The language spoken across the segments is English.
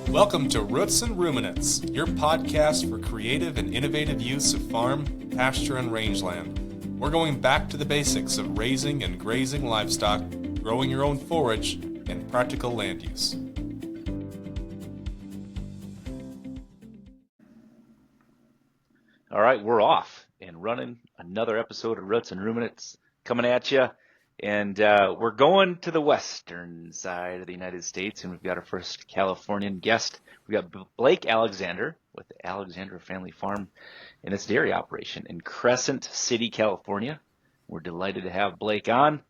Welcome to Roots and Ruminants, your podcast for creative and innovative use of farm, pasture, and rangeland. We're going back to the basics of raising and grazing livestock, growing your own forage, and practical land use. All right, we're off and running another episode of Roots and Ruminants coming at you. And we're going to the western side of the United States, and we've got our first Californian guest. We've got Blake Alexander with the Alexandre Family Farm and its dairy operation in Crescent City, California. We're delighted to have Blake on.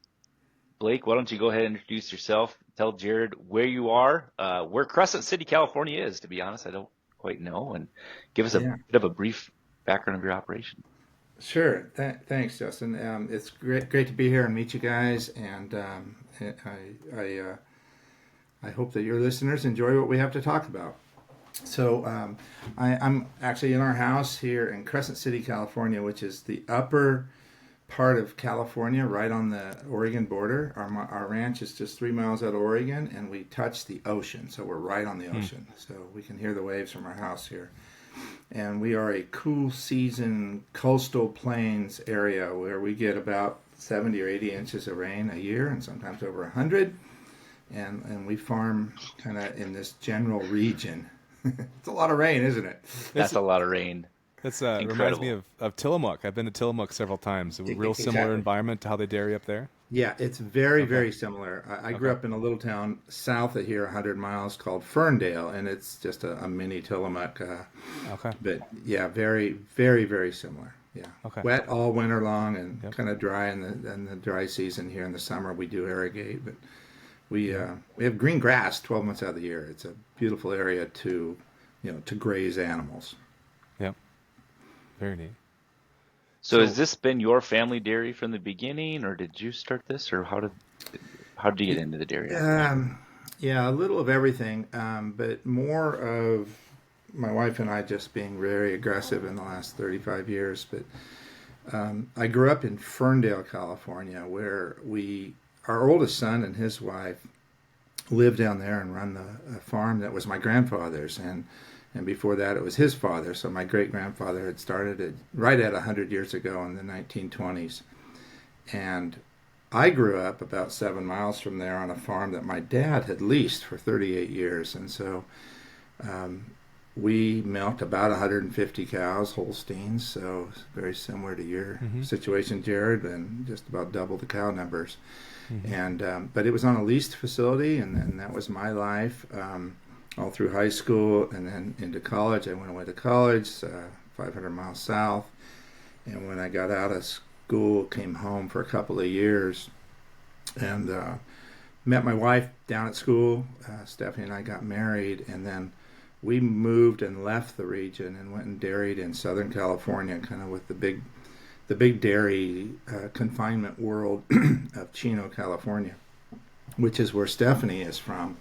Blake, why don't you go ahead and introduce yourself, tell Jared where you are, where Crescent City, California is, to be honest. I don't quite know, and give us a bit of a brief background of your operation. Sure. Thanks, Justin. It's great to be here and meet you guys. And I hope that your listeners enjoy what we have to talk about. So I'm actually in our house here in Crescent City, California, which is the upper part of California, right on the Oregon border. Our ranch is just 3 miles out of Oregon, and we touch the ocean. So we're right on the ocean. So we can hear the waves from our house here. And we are a cool season coastal plains area where we get about 70 or 80 inches of rain a year, and sometimes over 100. And we farm kind of in this general region. It's a lot of rain, isn't it? That's a lot of rain. That's reminds me of Tillamook. I've been to Tillamook several times. A real similar environment to how they dairy up there. Yeah, it's very similar. I grew up in a little town south of here, 100 miles, called Ferndale, and it's just a mini Tillamook. But yeah, very similar. Yeah, wet all winter long and kind of dry in the dry season. Here in the summer, we do irrigate, but we have green grass 12 months out of the year. It's a beautiful area to graze animals. Yep, very neat. So has this been your family dairy from the beginning, or did you start this, or how did you get into the dairy? Yeah, a little of everything, but more of my wife and I just being very aggressive in the last 35 years. But I grew up in Ferndale, California, where our oldest son and his wife lived down there and run the farm that was my grandfather's, and before that, it was his father. So my great-grandfather had started it right at 100 years ago in the 1920s. And I grew up about 7 miles from there on a farm that my dad had leased for 38 years. And so we milked about 150 cows, Holsteins, so very similar to your situation, Jared, and just about double the cow numbers. And but it was on a leased facility, and that was my life. All through high school and then into college. I went away to college, 500 miles south. And when I got out of school, came home for a couple of years and met my wife down at school. Stephanie and I got married, and then we moved and left the region and went and dairied in Southern California, kind of with the big dairy confinement world of Chino, California, which is where Stephanie is from.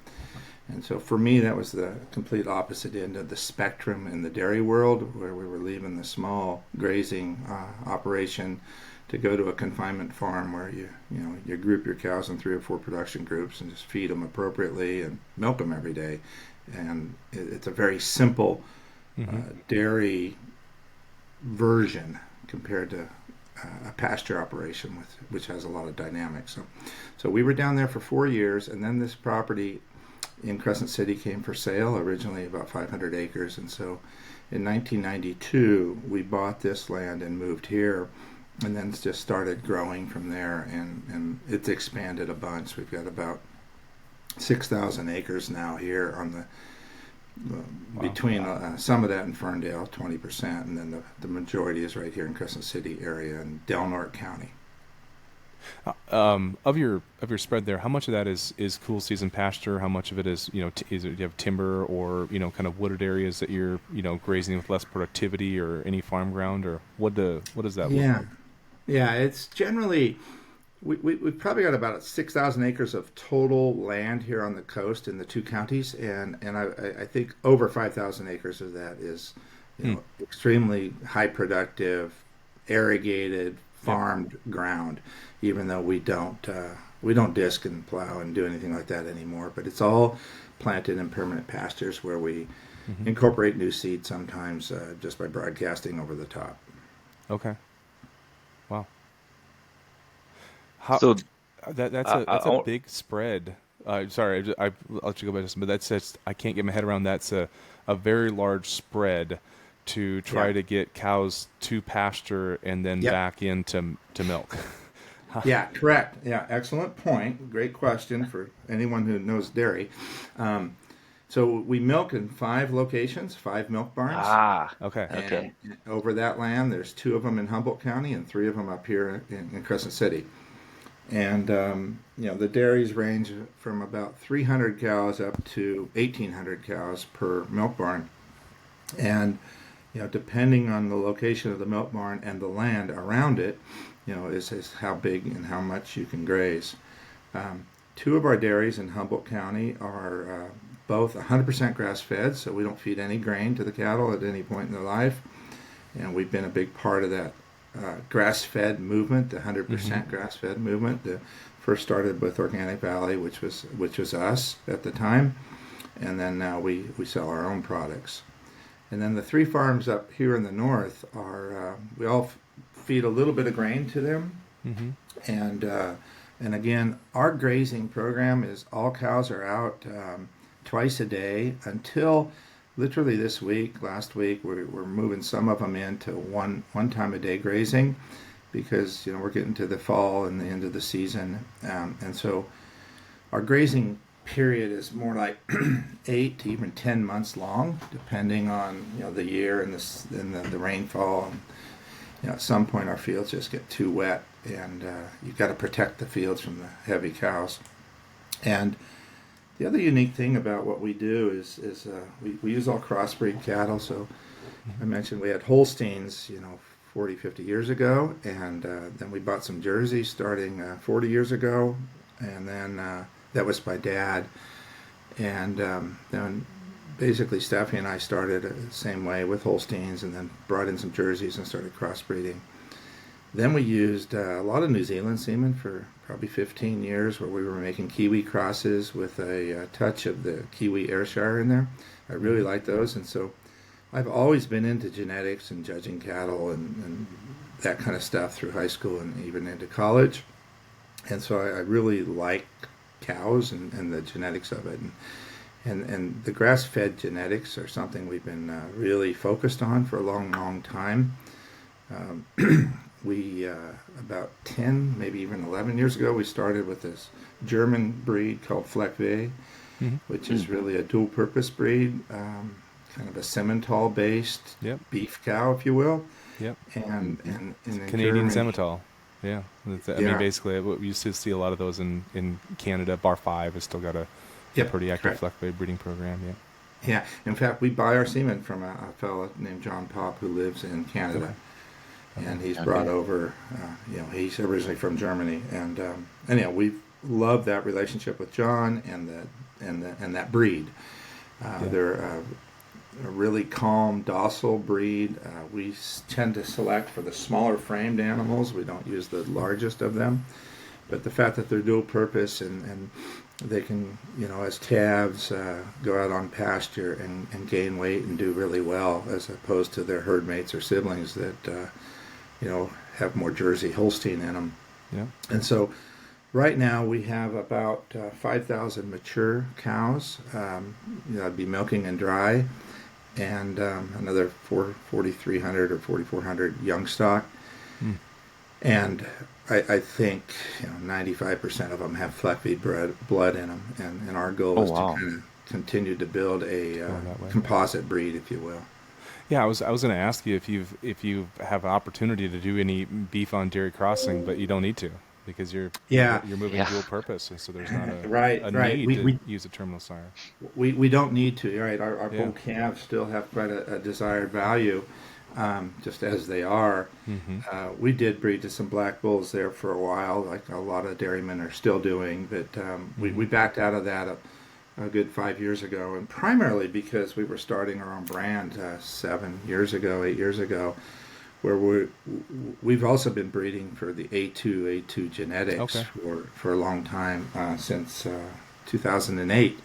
And so for me, that was the complete opposite end of the spectrum in the dairy world, where we were leaving the small grazing operation to go to a confinement farm where you group your cows in 3 or 4 production groups and just feed them appropriately and milk them every day. And it's a very simple dairy version compared to a pasture operation which has a lot of dynamics. So we were down there for 4 years, and then this property in Crescent City came for sale, originally about 500 acres. And so in 1992, we bought this land and moved here, and then just started growing from there, and it's expanded a bunch. We've got about 6,000 acres now here on between some of that in Ferndale, 20%, and then the majority is right here in Crescent City area in Del Norte County. Of your spread there, how much of that is cool season pasture? How much of it is do you have timber or kind of wooded areas that you're grazing with less productivity, or any farm ground, or what does that look like? Yeah, it's generally we've probably got about 6,000 acres of total land here on the coast in the 2 counties, and I think over 5,000 acres of that is extremely high productive, irrigated, farmed ground, even though we don't disc and plow and do anything like that anymore. But it's all planted in permanent pastures where we incorporate new seed sometimes just by broadcasting over the top. Okay. Wow. How So that's a big spread. Sorry, I'll let you go back to but that's I can't get my head around. That's a very large spread to try to get cows to pasture and then back into milk. Yeah, correct. Yeah, excellent point. Great question for anyone who knows dairy. So we milk in 5 locations, 5 milk barns. Okay. And over that land, there's 2 of them in Humboldt County and 3 of them up here in Crescent City. And, the dairies range from about 300 cows up to 1,800 cows per milk barn. And, depending on the location of the milk barn and the land around it, is how big and how much you can graze. 2 of our dairies in Humboldt County are both 100% grass-fed, so we don't feed any grain to the cattle at any point in their life. And we've been a big part of that grass-fed movement, the 100% grass-fed movement. The first started with Organic Valley, which was us at the time, and then now we sell our own products. And then the 3 farms up here in the north are we all feed a little bit of grain to them, and again, our grazing program is all cows are out twice a day until literally this week. Last week, we're moving some of them into one time a day grazing because we're getting to the fall and the end of the season, and so our grazing period is more like 8 to even 10 months long, depending on the year and the rainfall. And, at some point, our fields just get too wet, and you've got to protect the fields from the heavy cows. And the other unique thing about what we do is we use all crossbreed cattle. So I mentioned we had Holsteins, 40, 50 years ago, and then we bought some Jerseys starting 40 years ago, and then that was my dad. And then basically Steffi and I started the same way with Holsteins, and then brought in some Jerseys and started crossbreeding. Then we used a lot of New Zealand semen for probably 15 years, where we were making Kiwi crosses with a touch of the Kiwi Ayrshire in there. I really like those, and so I've always been into genetics and judging cattle and that kind of stuff through high school and even into college. And so I really like cows and the genetics of it. And the grass-fed genetics are something we've been really focused on for a long, long time. We, about 10, maybe even 11 years ago, we started with this German breed called Fleckvieh, which is really a dual-purpose breed, kind of a Simmental-based beef cow, if you will. Yep. And Canadian Simmental. Yeah. I mean, basically, we used to see a lot of those in Canada. Bar 5 has still got a pretty active Fleckvieh breeding program. Yeah. Yeah. In fact, we buy our semen from a fellow named John Popp who lives in Canada. Okay. And he's brought over, he's originally from Germany, and anyhow, we love that relationship with John and that breed. They're a really calm, docile breed. We tend to select for the smaller framed animals. We don't use the largest of them, but the fact that they're dual purpose and they can, as calves, go out on pasture and gain weight and do really well, as opposed to their herd mates or siblings that have more Jersey Holstein in them. Yeah. And so right now we have about 5,000 mature cows. I'd be milking and dry, and another 4,300 or 4,400 young stock. And I think 95% of them have Fleckvieh blood in them, and our goal is to kind of continue to build a composite breed, if you will. Yeah, I was going to ask you if you have an opportunity to do any beef on dairy crossing, but you don't need to because you're moving dual purpose, and so there's not a need to use a terminal sire. We don't need to. Right, our bull calves still have quite a desired value, just as they are. We did breed to some black bulls there for a while, like a lot of dairymen are still doing, but we backed out of that a good 5 years ago, and primarily because we were starting our own brand 8 years ago, where we've also been breeding for the A2 genetics for a long time, since 2008.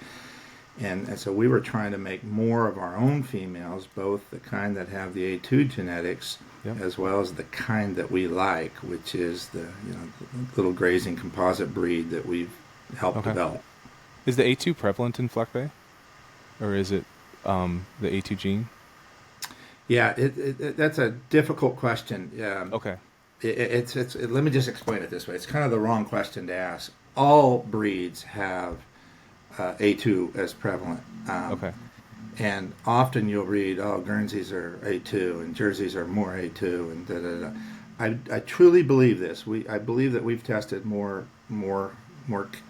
And so we were trying to make more of our own females, both the kind that have the A2 genetics, Yep. as well as the kind that we like, which is the the little grazing composite breed that we've helped Okay. develop. Is the A2 prevalent in Fleck Bay? Or is it the A2 gene? Yeah, that's a difficult question. Okay. Let me just explain it this way. It's kind of the wrong question to ask. All breeds have A2 as prevalent. Okay. And often you'll read, oh, Guernseys are A2 and Jerseys are more A2 and da da da. I truly believe this. I believe that we've tested more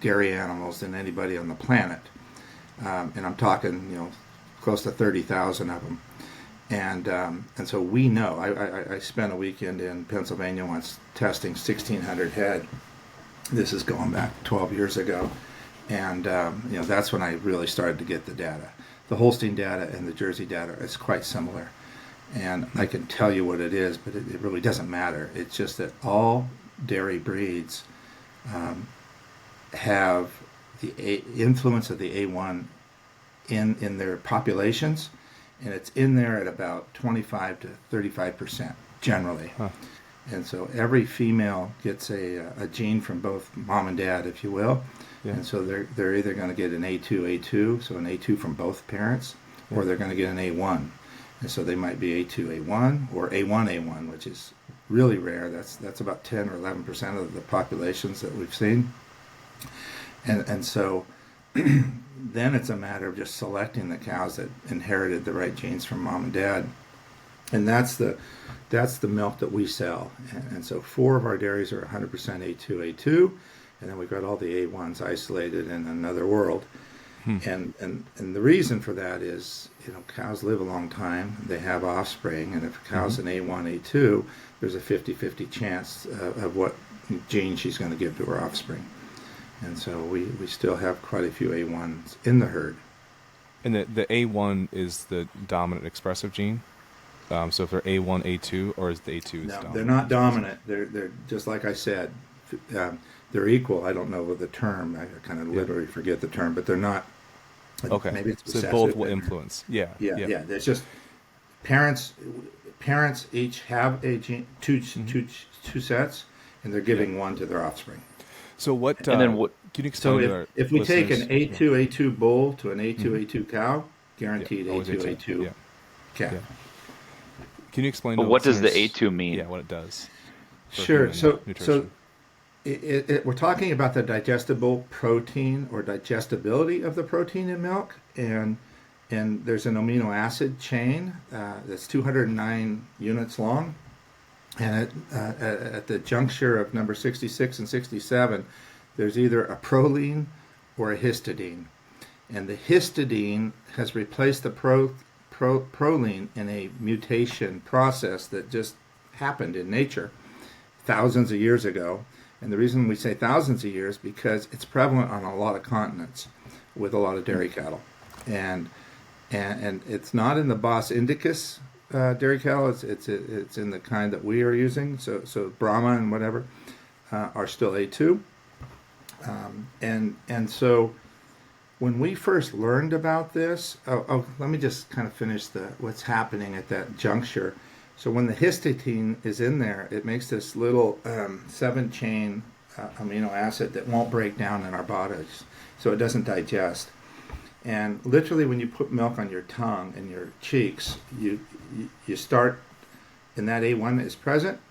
dairy animals than anybody on the planet, and I'm talking close to 30,000 of them. And so we know. I spent a weekend in Pennsylvania once testing 1,600 head. This is going back 12 years ago, and that's when I really started to get the data. The Holstein data and the Jersey data is quite similar, and I can tell you what it is, but it really doesn't matter. It's just that all dairy breeds have the influence of the A1 in their populations, and it's in there at about 25 to 35% generally. Huh. And so every female gets a gene from both mom and dad, if you will. Yeah. And so they're either going to get an A2, so an A2 from both parents, or they're going to get an A1. And so they might be A2, A1, or A1, which is really rare. That's about 10 or 11% of the populations that we've seen. And so then it's a matter of just selecting the cows that inherited the right genes from mom and dad. And that's the milk that we sell. And so 4 of our dairies are 100% A2, and then we've got all the A1s isolated in another world. And the reason for that is, cows live a long time, they have offspring, and if a cow's an A1, A2, there's a 50-50 chance of what gene she's going to give to her offspring. And so we still have quite a few A1s in the herd. And the A1 is the dominant expressive gene? So if they're A1, A2, or is the A2 dominant? They're not dominant. They're just like I said, they're equal. I don't know the term. I kind of literally forget the term, but they're not. Okay. Maybe it's so both will influence. Yeah. It's just parents each have a gene, two sets, and they're giving one to their offspring. So what? And then what? Can you explain So if we take an A2 bull to an A2 cow, guaranteed A2 Yeah. calf. Yeah. Can you explain? But to what does the listeners- A2 mean? Yeah, what it does. for Sure. human So nutrition? we're talking about the digestible protein or digestibility of the protein in milk, and there's an amino acid chain that's 209 units long, and at the juncture of number 66 and 67, there's either a proline or a histidine, and the histidine has replaced the proline in a mutation process that just happened in nature thousands of years ago. And the reason we say thousands of years because it's prevalent on a lot of continents with a lot of dairy cattle, and it's not in the Bos indicus dairy cattle. It's in the kind that we are using. So Brahma and whatever are still A2, and so when we first learned about this, let me just kind of finish what's happening at that juncture. So when the histidine is in there, it makes this little 7-chain amino acid that won't break down in our bodies, so it doesn't digest. And literally, when you put milk on your tongue and your cheeks, you start, and that A1 is present.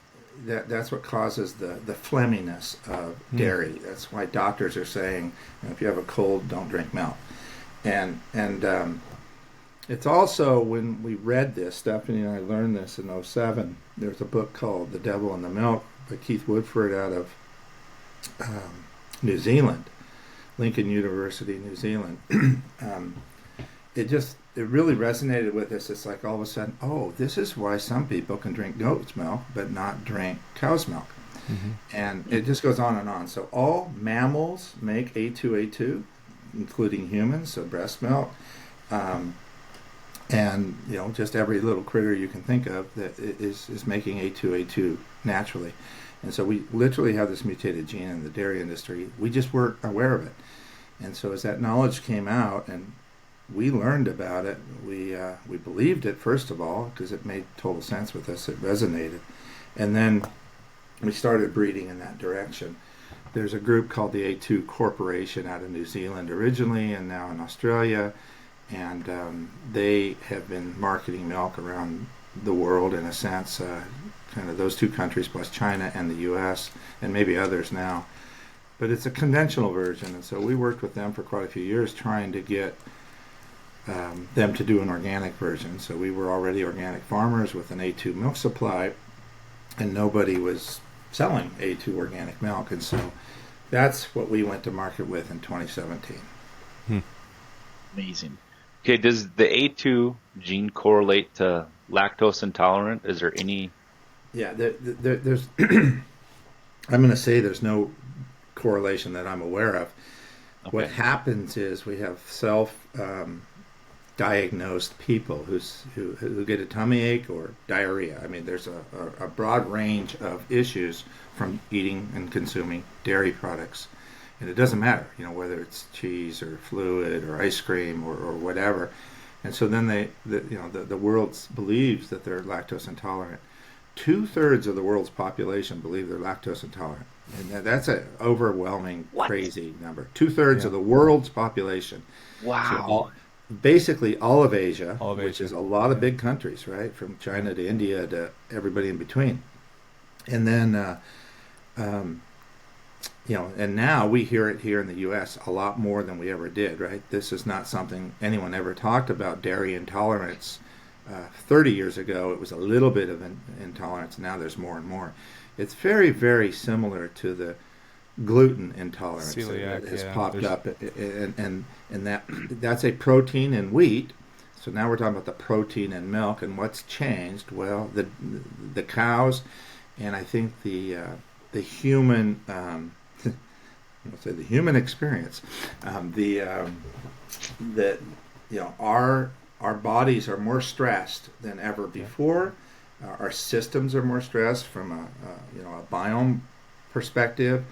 That's what causes the phlegminess of dairy. That's why doctors are saying, if you have a cold, don't drink milk. And it's also, when we read this, Stephanie and I learned this in 2007, there's a book called The Devil in the Milk by Keith Woodford out of New Zealand, Lincoln University, New Zealand. It really resonated with us. It's like all of a sudden, this is why some people can drink goat's milk but not drink cow's milk. Mm-hmm. And it just goes on and on. So all mammals make A2, including humans, so breast milk. And just every little critter you can think of that is making A2 naturally. And so we literally have this mutated gene in the dairy industry. We just weren't aware of it. And so as that knowledge came out, and we learned about it. We believed it, first of all, because it made total sense with us. It resonated. And then we started breeding in that direction. There's a group called the A2 Corporation out of New Zealand originally and now in Australia. And they have been marketing milk around the world, in a sense, kind of those two countries plus China and the U.S. and maybe others now. But it's a conventional version, and so we worked with them for quite a few years trying to get them to do an organic version. So we were already organic farmers with an A2 milk supply, and nobody was selling A2 organic milk, and so that's what we went to market with in 2017. Amazing. Okay, does the A2 gene correlate to lactose intolerant? Is there any? Yeah, there's. I'm going to say there's no correlation that I'm aware of. Okay. What happens is we have self-diagnosed people who get a tummy ache or diarrhea. I mean, there's a broad range of issues from eating and consuming dairy products. And it doesn't matter, whether it's cheese or fluid or ice cream or whatever. And so then the world believes that they're lactose intolerant. 2/3 of the world's population believe they're lactose intolerant. And that's an overwhelming, crazy number. 2/3 of the world's population. Wow. So basically all of Asia, which is a lot of big countries, right? From China to India to everybody in between. And then, and now we hear it here in the U.S. a lot more than we ever did, right? This is not something anyone ever talked about, dairy intolerance. 30 years ago, it was a little bit of an intolerance. Now there's more and more. It's very, very similar to the gluten intolerance that has popped up, and that's a protein in wheat. So now we're talking about the protein in milk, and what's changed? Well, the cows, and I think the human, I'll say the human experience, our bodies are more stressed than ever before. Our systems are more stressed from a biome perspective,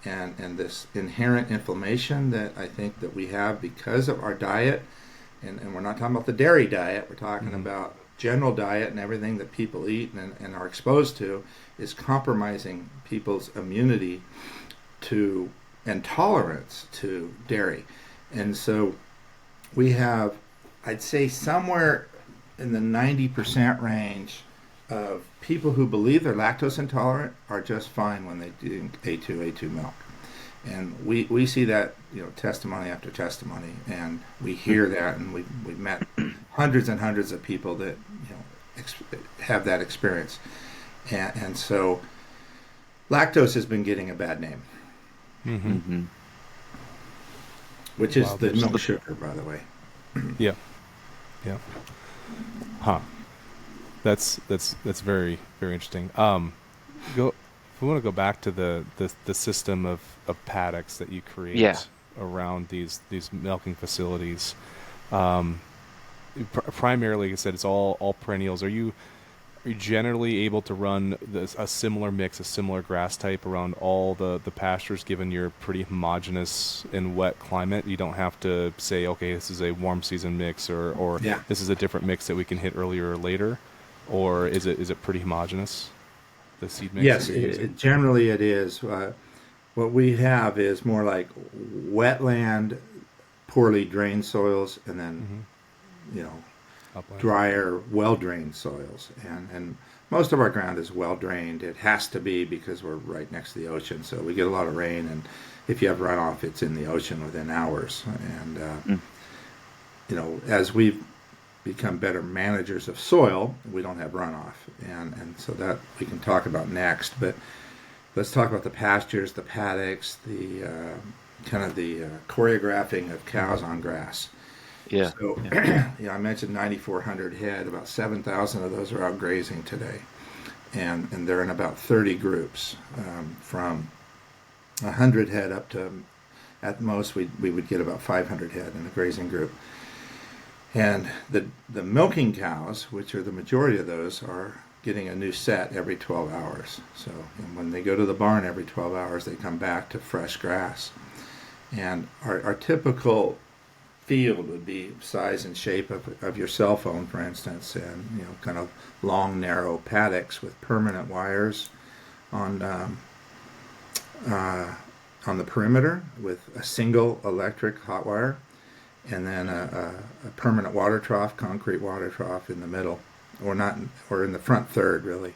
and this inherent inflammation that I think that we have because of our diet, and we're not talking about the dairy diet. We're talking about general diet, and everything that people eat and are exposed to is compromising people's immunity to and tolerance to dairy. And so we have, I'd say, somewhere in the 90% range of people who believe they're lactose intolerant are just fine when they do A2 milk. And we see that, testimony after testimony, and we hear that, and we've met hundreds and hundreds of people that have that experience. And so lactose has been getting a bad name. Which is the milk sugar, by the way. Yeah. Huh. That's very, very interesting. If we want to go back to the system of paddocks that you create around these milking facilities, primarily, like I said, it's all perennials. Are you generally able to run a similar mix, a similar grass type around all the pastures, given your pretty homogeneous and wet climate? You don't have to say, okay, this is a warm season mix, or this is a different mix that we can hit earlier or later, or is it pretty homogeneous, the seed mix? Yes, generally it is. What we have is more like wetland, poorly drained soils, and then Upland. drier, well-drained soils. And most of our ground is well-drained. It has to be because we're right next to the ocean, so we get a lot of rain, and if you have runoff, it's in the ocean within hours. And, as we've become better managers of soil, we don't have runoff. And so that we can talk about next. But let's talk about the pastures, the paddocks, the choreographing of cows on grass. Yeah. So, I mentioned 9,400 head. About 7,000 of those are out grazing today, and they're in about 30 groups, from 100 head up to, at most, we would get about 500 head in a grazing group. And the milking cows, which are the majority of those, are getting a new set every 12 hours. So when they go to the barn every 12 hours, they come back to fresh grass. And our typical field would be size and shape of your cell phone, for instance, and kind of long, narrow paddocks with permanent wires on the perimeter with a single electric hot wire, and then a permanent water trough, concrete water trough in the middle, or in the front third, really.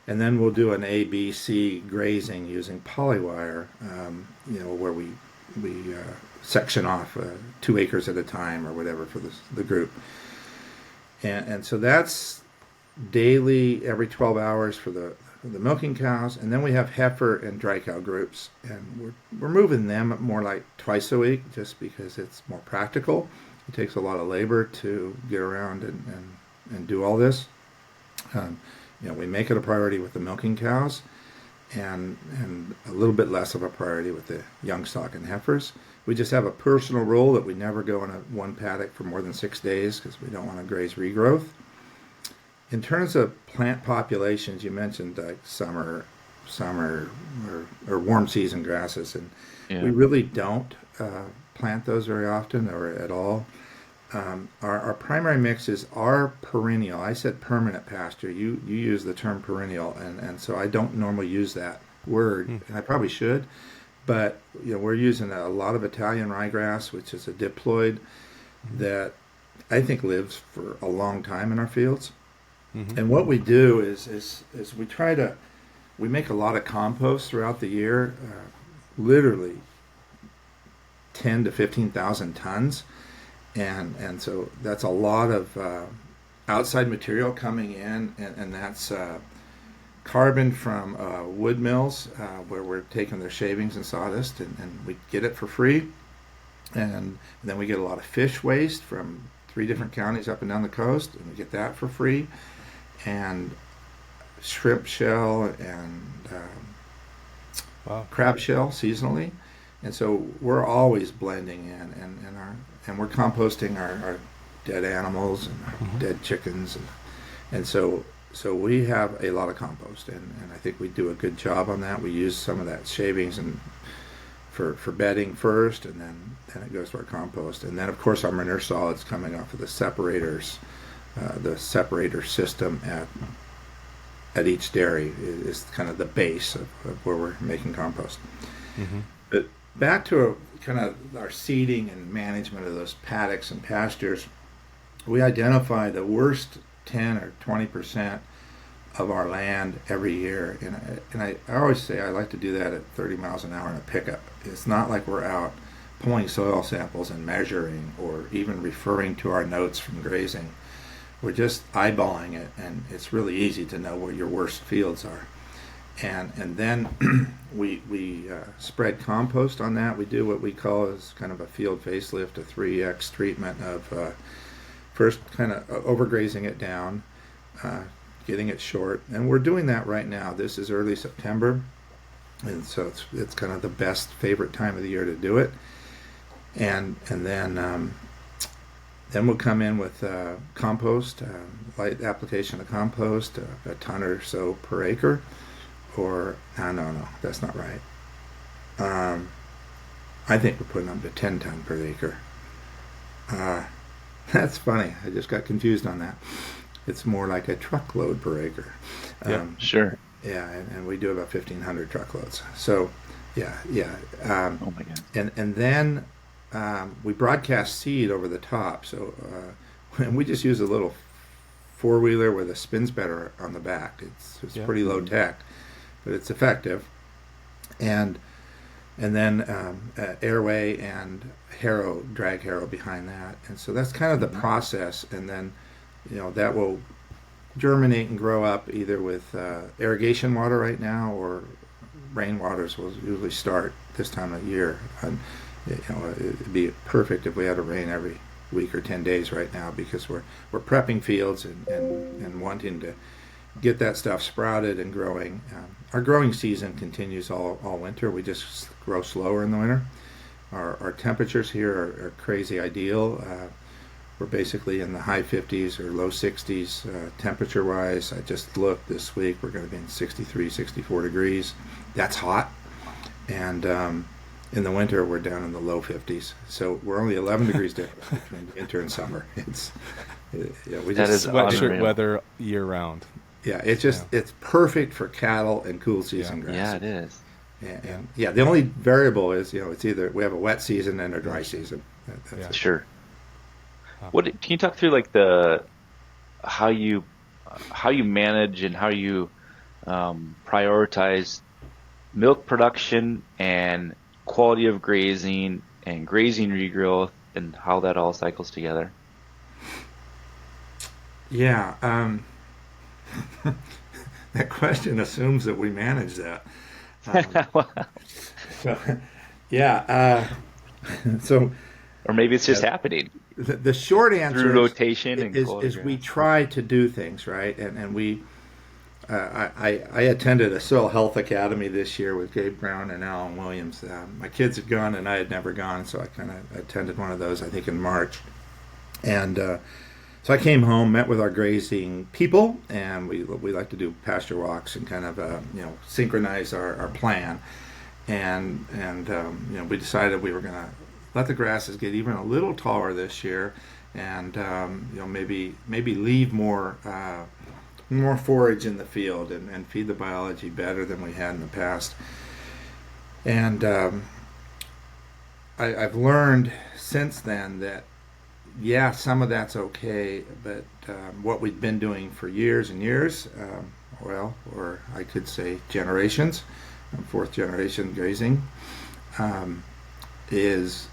And then we'll do an A, B, C grazing using polywire, where we section off 2 acres at a time or whatever for the group. And so that's daily, every 12 hours for the milking cows. And then we have heifer and dry cow groups. And we're moving them more like twice a week just because it's more practical. It takes a lot of labor to get around and do all this. We make it a priority with the milking cows and a little bit less of a priority with the young stock and heifers. We just have a personal rule that we never go in one paddock for more than 6 days because we don't want to graze regrowth. In terms of plant populations, you mentioned like summer or warm season grasses, and we really don't plant those very often or at all. Our primary mix is our perennial. I said permanent pasture. You use the term perennial, and so I don't normally use that word, and I probably should. But we're using a lot of Italian ryegrass, which is a diploid that I think lives for a long time in our fields. Mm-hmm. And what we do is we make a lot of compost throughout the year, literally 10 to 15,000 tons. And so that's a lot of outside material coming in, and that's carbon from wood mills where we're taking their shavings and sawdust, and we get it for free. And then we get a lot of fish waste from 3 different counties up and down the coast, and we get that for free. And shrimp shell and crab shell seasonally. And so we're always blending in, and we're composting our dead animals and our dead chickens, and so we have a lot of compost, and I think we do a good job on that. We use some of that shavings and for bedding first, and then it goes to our compost, and then of course our manure solids coming off of the separators, the separator system at each dairy is kind of the base of where we're making compost. Mm-hmm. But back to kind of our seeding and management of those paddocks and pastures, we identify the worst 10 or 20% of our land every year. And I always say I like to do that at 30 miles an hour in a pickup. It's not like we're out pulling soil samples and measuring or even referring to our notes from grazing. We're just eyeballing it, and it's really easy to know where your worst fields are. And then we spread compost on that. We do what we call as kind of a field facelift, a 3X treatment of first kind of overgrazing it down, getting it short. And we're doing that right now. This is early September, and so it's kind of the best favorite time of the year to do it. And then we'll come in with compost, light application of compost, a ton or so per acre. Or no, that's not right. I think we're putting up to 10 ton per acre. That's funny. I just got confused on that. It's more like a truckload per acre. Sure. Yeah, and we do about 1,500 truckloads. So, yeah. Oh my God. And then we broadcast seed over the top. So we just use a little 4-wheeler with a spin spreader on the back. It's pretty low tech, but it's effective. And then airway and harrow, drag harrow behind that. And so that's kind of the process. And then, that will germinate and grow up either with irrigation water right now, or rainwaters will usually start this time of year. And, it'd be perfect if we had a rain every week or 10 days right now, because we're prepping fields and wanting to get that stuff sprouted and growing. Our growing season continues all winter. We just grow slower in the winter. Our temperatures here are crazy ideal. We're basically in the high 50s or low 60s temperature-wise. I just looked this week. We're going to be in 63, 64 degrees. That's hot. And in the winter, we're down in the low 50s. So we're only 11 degrees difference between winter and summer. It's we That just is Sweatshirt unreal. weather year round. it's perfect for cattle and cool season Yeah. grass. Yeah, it is. And the only variable is it's either we have a wet season and a dry season. That's Yeah. it. Sure. Can you talk through like how you manage and how you prioritize milk production and quality of grazing and grazing regrowth and how that all cycles together? Yeah. That question assumes that we manage that. So, yeah. So Or maybe it's just happening the short answer through rotation and quality is we grass. try to do things right, and we. I attended a soil health academy this year with Gabe Brown and Alan Williams. My kids had gone and I had never gone, so I kind of attended one of those, I think in March. And so I came home, met with our grazing people, and we like to do pasture walks and kind of synchronize our plan. And we decided we were going to let the grasses get even a little taller this year, and maybe leave more forage in the field and feed the biology better than we had in the past. And I've learned since then that some of that's okay, but what we've been doing for years and years, or I could say generations, fourth generation grazing, is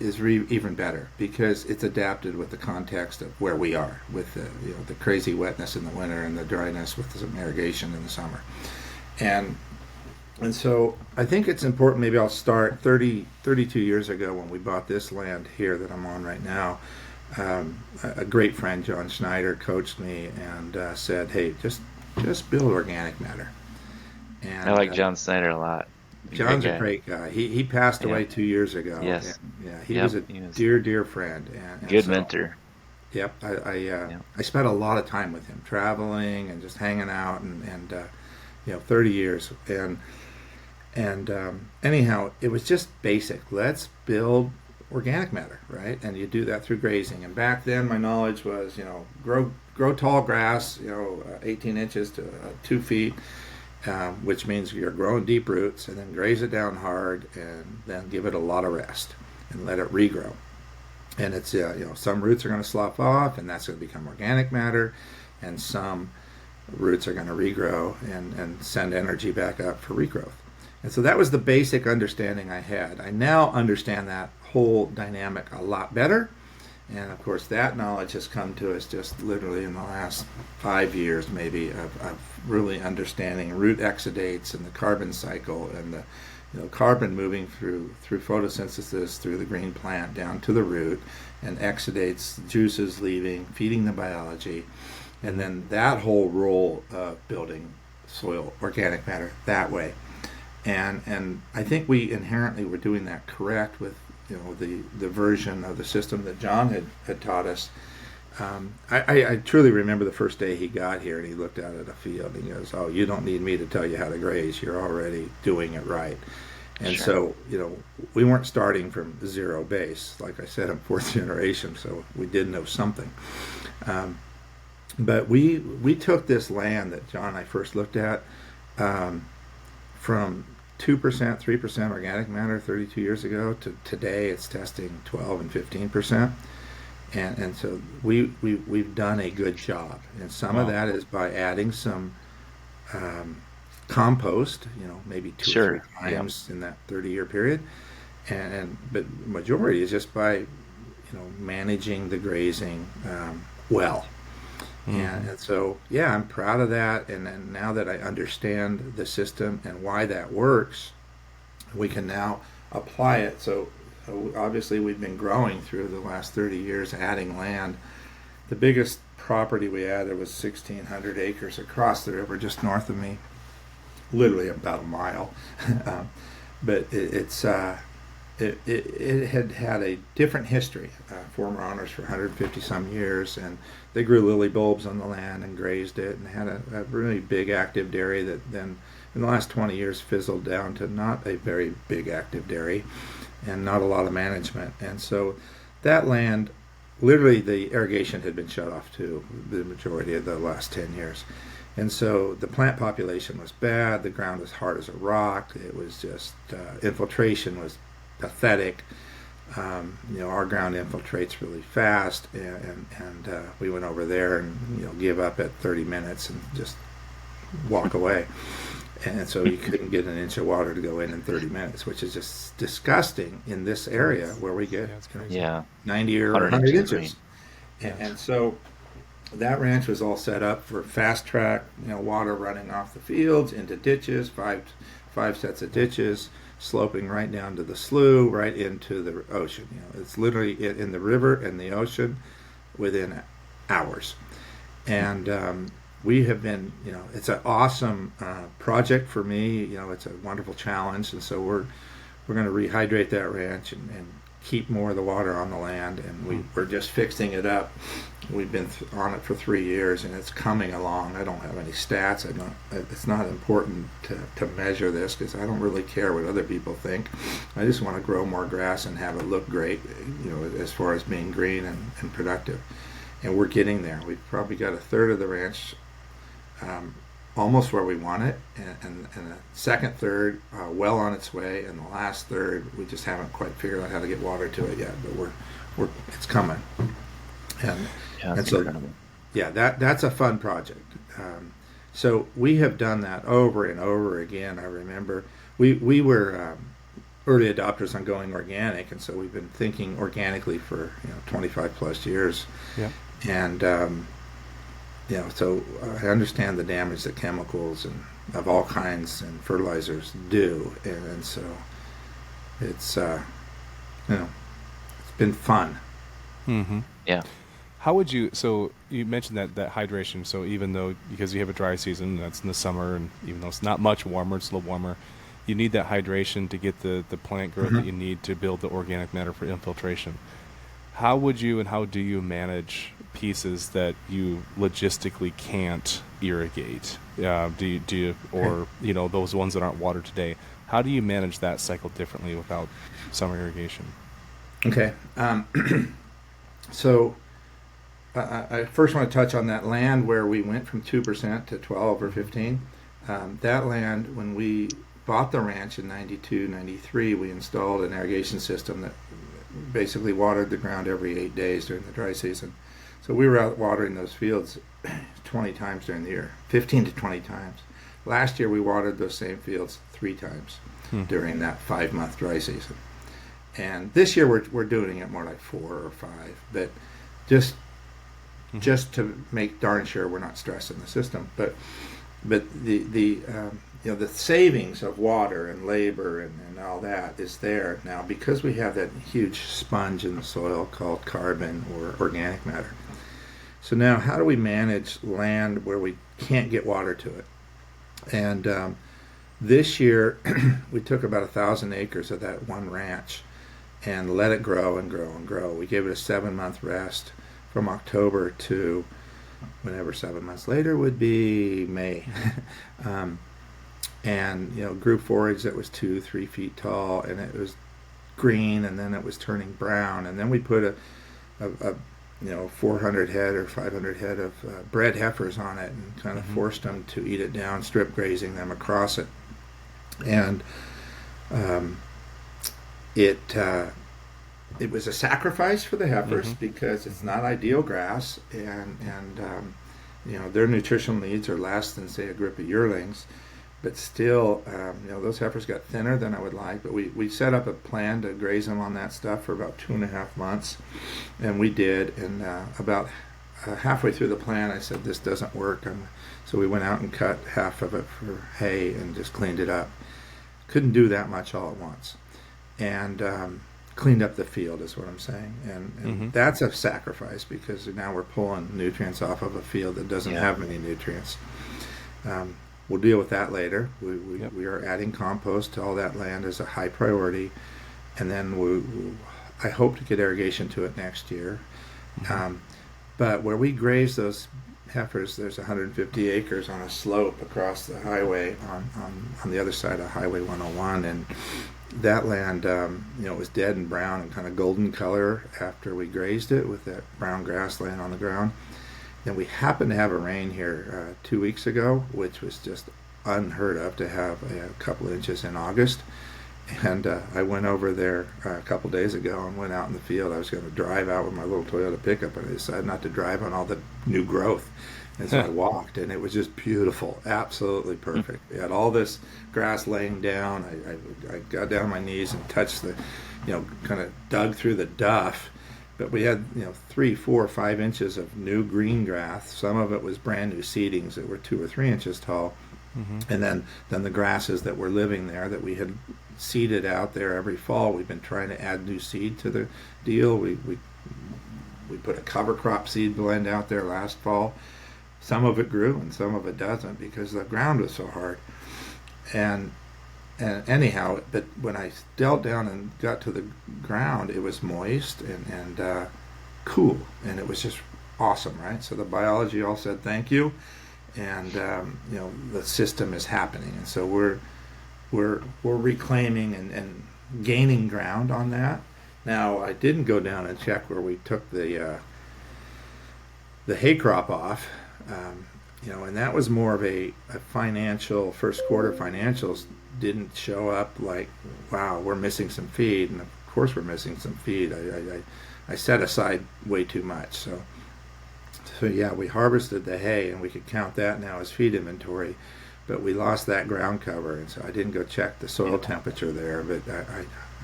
even better because it's adapted with the context of where we are, with the crazy wetness in the winter and the dryness with some irrigation in the summer, and so I think it's important. Maybe I'll start 32 years ago when we bought this land here that I'm on right now. A great friend, John Schneider, coached me and said, "Hey, just build organic matter." And I like John Snyder a lot. John's Great a guy. great guy. He passed away 2 years ago. Yes. And, he Yep, was a he was dear friend. And good so, mentor. Yep. I Yep. spent a lot of time with him, traveling and just hanging out, and 30 years. And anyhow, it was just basic. Let's build organic matter, right? And you do that through grazing. And back then, my knowledge was, grow tall grass, 18 inches to 2 feet. Which means you're growing deep roots, and then graze it down hard, and then give it a lot of rest and let it regrow. And it's some roots are going to slough off, and that's going to become organic matter, and some roots are going to regrow and send energy back up for regrowth. And so that was the basic understanding I had. I now understand that whole dynamic a lot better. And of course, that knowledge has come to us just literally in the last 5 years, maybe, of really understanding root exudates and the carbon cycle and the carbon moving through photosynthesis through the green plant down to the root, and exudates, juices leaving, feeding the biology, and then that whole role of building soil organic matter that way. And I think we inherently were doing that correct with the version of the system that John had taught us. I truly remember the first day he got here and he looked out at a field and he goes, "Oh, you don't need me to tell you how to graze. You're already doing it right." And Sure. so, we weren't starting from zero base. Like I said, I'm fourth generation, so we did know something. But we took this land that John and I first looked at from 2%, 3% organic matter 32 years ago to today it's testing 12 and 15%. And so we've done a good job. And some of that is by adding some compost, maybe two or three times in that 30-year period. But majority is just by, managing the grazing well. And so, I'm proud of that. And now that I understand the system and why that works, we can now apply it. So obviously, we've been growing through the last 30 years, adding land. The biggest property we added was 1,600 acres across the river just north of me, literally about a mile. But it had a different history. Former owners for 150 some years, and they grew lily bulbs on the land and grazed it, and had a really big active dairy that then in the last 20 years fizzled down to not a very big active dairy and not a lot of management. And so that land, literally the irrigation had been shut off too, the majority of the last 10 years. And so the plant population was bad, the ground was hard as a rock, it was just, infiltration was pathetic. Our ground infiltrates really fast, and we went over there and give up at 30 minutes and just walk away. And so you couldn't get an inch of water to go in 30 minutes, which is just disgusting in this area where we get 90 or 100 inches. And so that ranch was all set up for fast track, water running off the fields into ditches, five sets of ditches, sloping right down to the slough, right into the ocean. It's literally in the river and the ocean within hours. And we have been, it's an awesome project for me. It's a wonderful challenge, and so we're going to rehydrate that ranch and keep more of the water on the land, and we're just fixing it up. We've been on it for 3 years, and it's coming along. I don't have any stats. It's not important to measure this because I don't really care what other people think. I just want to grow more grass and have it look great, as far as being green and productive. And we're getting there. We've probably got a third of the ranch almost where we want it, and the second third well on its way, and the last third we just haven't quite figured out how to get water to it yet, but it's coming. And so incredible. That's a fun project. So we have done that over and over again. I remember we were early adopters on going organic, and so we've been thinking organically for 25 plus years. Yeah. And so I understand the damage that chemicals and of all kinds and fertilizers do, and so it's it's been fun. Mm-hmm. Yeah. How would you? So you mentioned that hydration. So even though because you have a dry season, that's in the summer, and even though it's not much warmer, it's a little warmer. You need that hydration to get the plant growth that you need to build the organic matter for infiltration. How would you and how do you manage pieces that you logistically can't irrigate? Do you or those ones that aren't watered today? How do you manage that cycle differently without summer irrigation? Okay, so I first want to touch on that land where we went from 2% to 12 or 15. That land, when we bought the ranch in 92, 93, we installed an irrigation system that basically watered the ground every 8 days during the dry season. So we were out watering those fields 20 times during the year, 15 to 20 times. Last year we watered those same fields 3 times during that 5-month dry season. And this year we're doing it more like 4 or 5, but just to make darn sure we're not stressing the system. But the savings of water and labor and all that is there now because we have that huge sponge in the soil called carbon or organic matter. So now how do we manage land where we can't get water to it? And this year we took about 1,000 acres of that one ranch and let it grow and grow and grow. We gave it a 7-month rest from October to whenever 7 months later would be May. And grew forage that was 2-3 feet tall, and it was green, and then it was turning brown, and then we put a 400 head or 500 head of bred heifers on it and kind of forced them to eat it down, strip grazing them across it. And it was a sacrifice for the heifers because it's not ideal grass, and their nutritional needs are less than, say, a group of yearlings. But still, those heifers got thinner than I would like. But we set up a plan to graze them on that stuff for about 2.5 months, and we did. And about halfway through the plan, I said, this doesn't work. So we went out and cut half of it for hay and just cleaned it up. Couldn't do that much all at once. And cleaned up the field is what I'm saying. And that's a sacrifice because now we're pulling nutrients off of a field that doesn't have many nutrients. We'll deal with that later. We are adding compost to all that land as a high priority, and then I hope to get irrigation to it next year. But where we graze those heifers, there's 150 acres on a slope across the highway on the other side of Highway 101, and that land, it was dead and brown and kind of golden color after we grazed it with that brown grass laying on the ground. And we happened to have a rain here 2 weeks ago, which was just unheard of to have a couple inches in August. And I went over there a couple days ago and went out in the field. I was going to drive out with my little Toyota pickup, and I decided not to drive on all the new growth. And so I walked, and it was just beautiful, absolutely perfect. We had all this grass laying down. I got down on my knees and touched the, kind of dug through the duff. But we had, 3, 4, 5 inches of new green grass. Some of it was brand new seedings that were 2 or 3 inches tall. Mm-hmm. And then the grasses that were living there that we had seeded out there every fall. We've been trying to add new seed to the deal. We put a cover crop seed blend out there last fall. Some of it grew and some of it doesn't because the ground was so hard. And anyhow, but when I dealt down and got to the ground, it was moist and cool, and it was just awesome, right? So the biology all said thank you, and the system is happening, and so we're reclaiming and gaining ground on that. Now I didn't go down and check where we took the hay crop off, and that was more of a financial first quarter financials didn't show up like, wow, we're missing some feed, and of course we're missing some feed. I set aside way too much, so yeah, we harvested the hay and we could count that now as feed inventory, but we lost that ground cover, and so I didn't go check the soil temperature there, but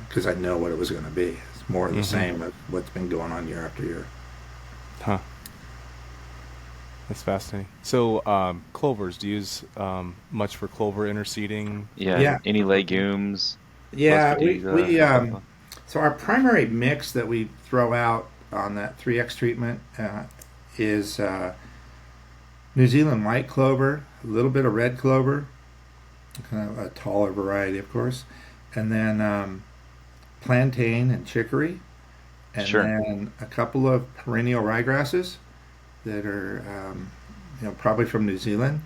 because I know what it was going to be. It's more of the same of what's been going on year after year. Huh. That's fascinating. So clovers, do you use much for clover interseeding? Yeah. Any legumes? Yeah, we so our primary mix that we throw out on that 3X treatment is New Zealand white clover, a little bit of red clover, kind of a taller variety, of course, and then plantain and chicory, and then a couple of perennial ryegrasses that are probably from New Zealand,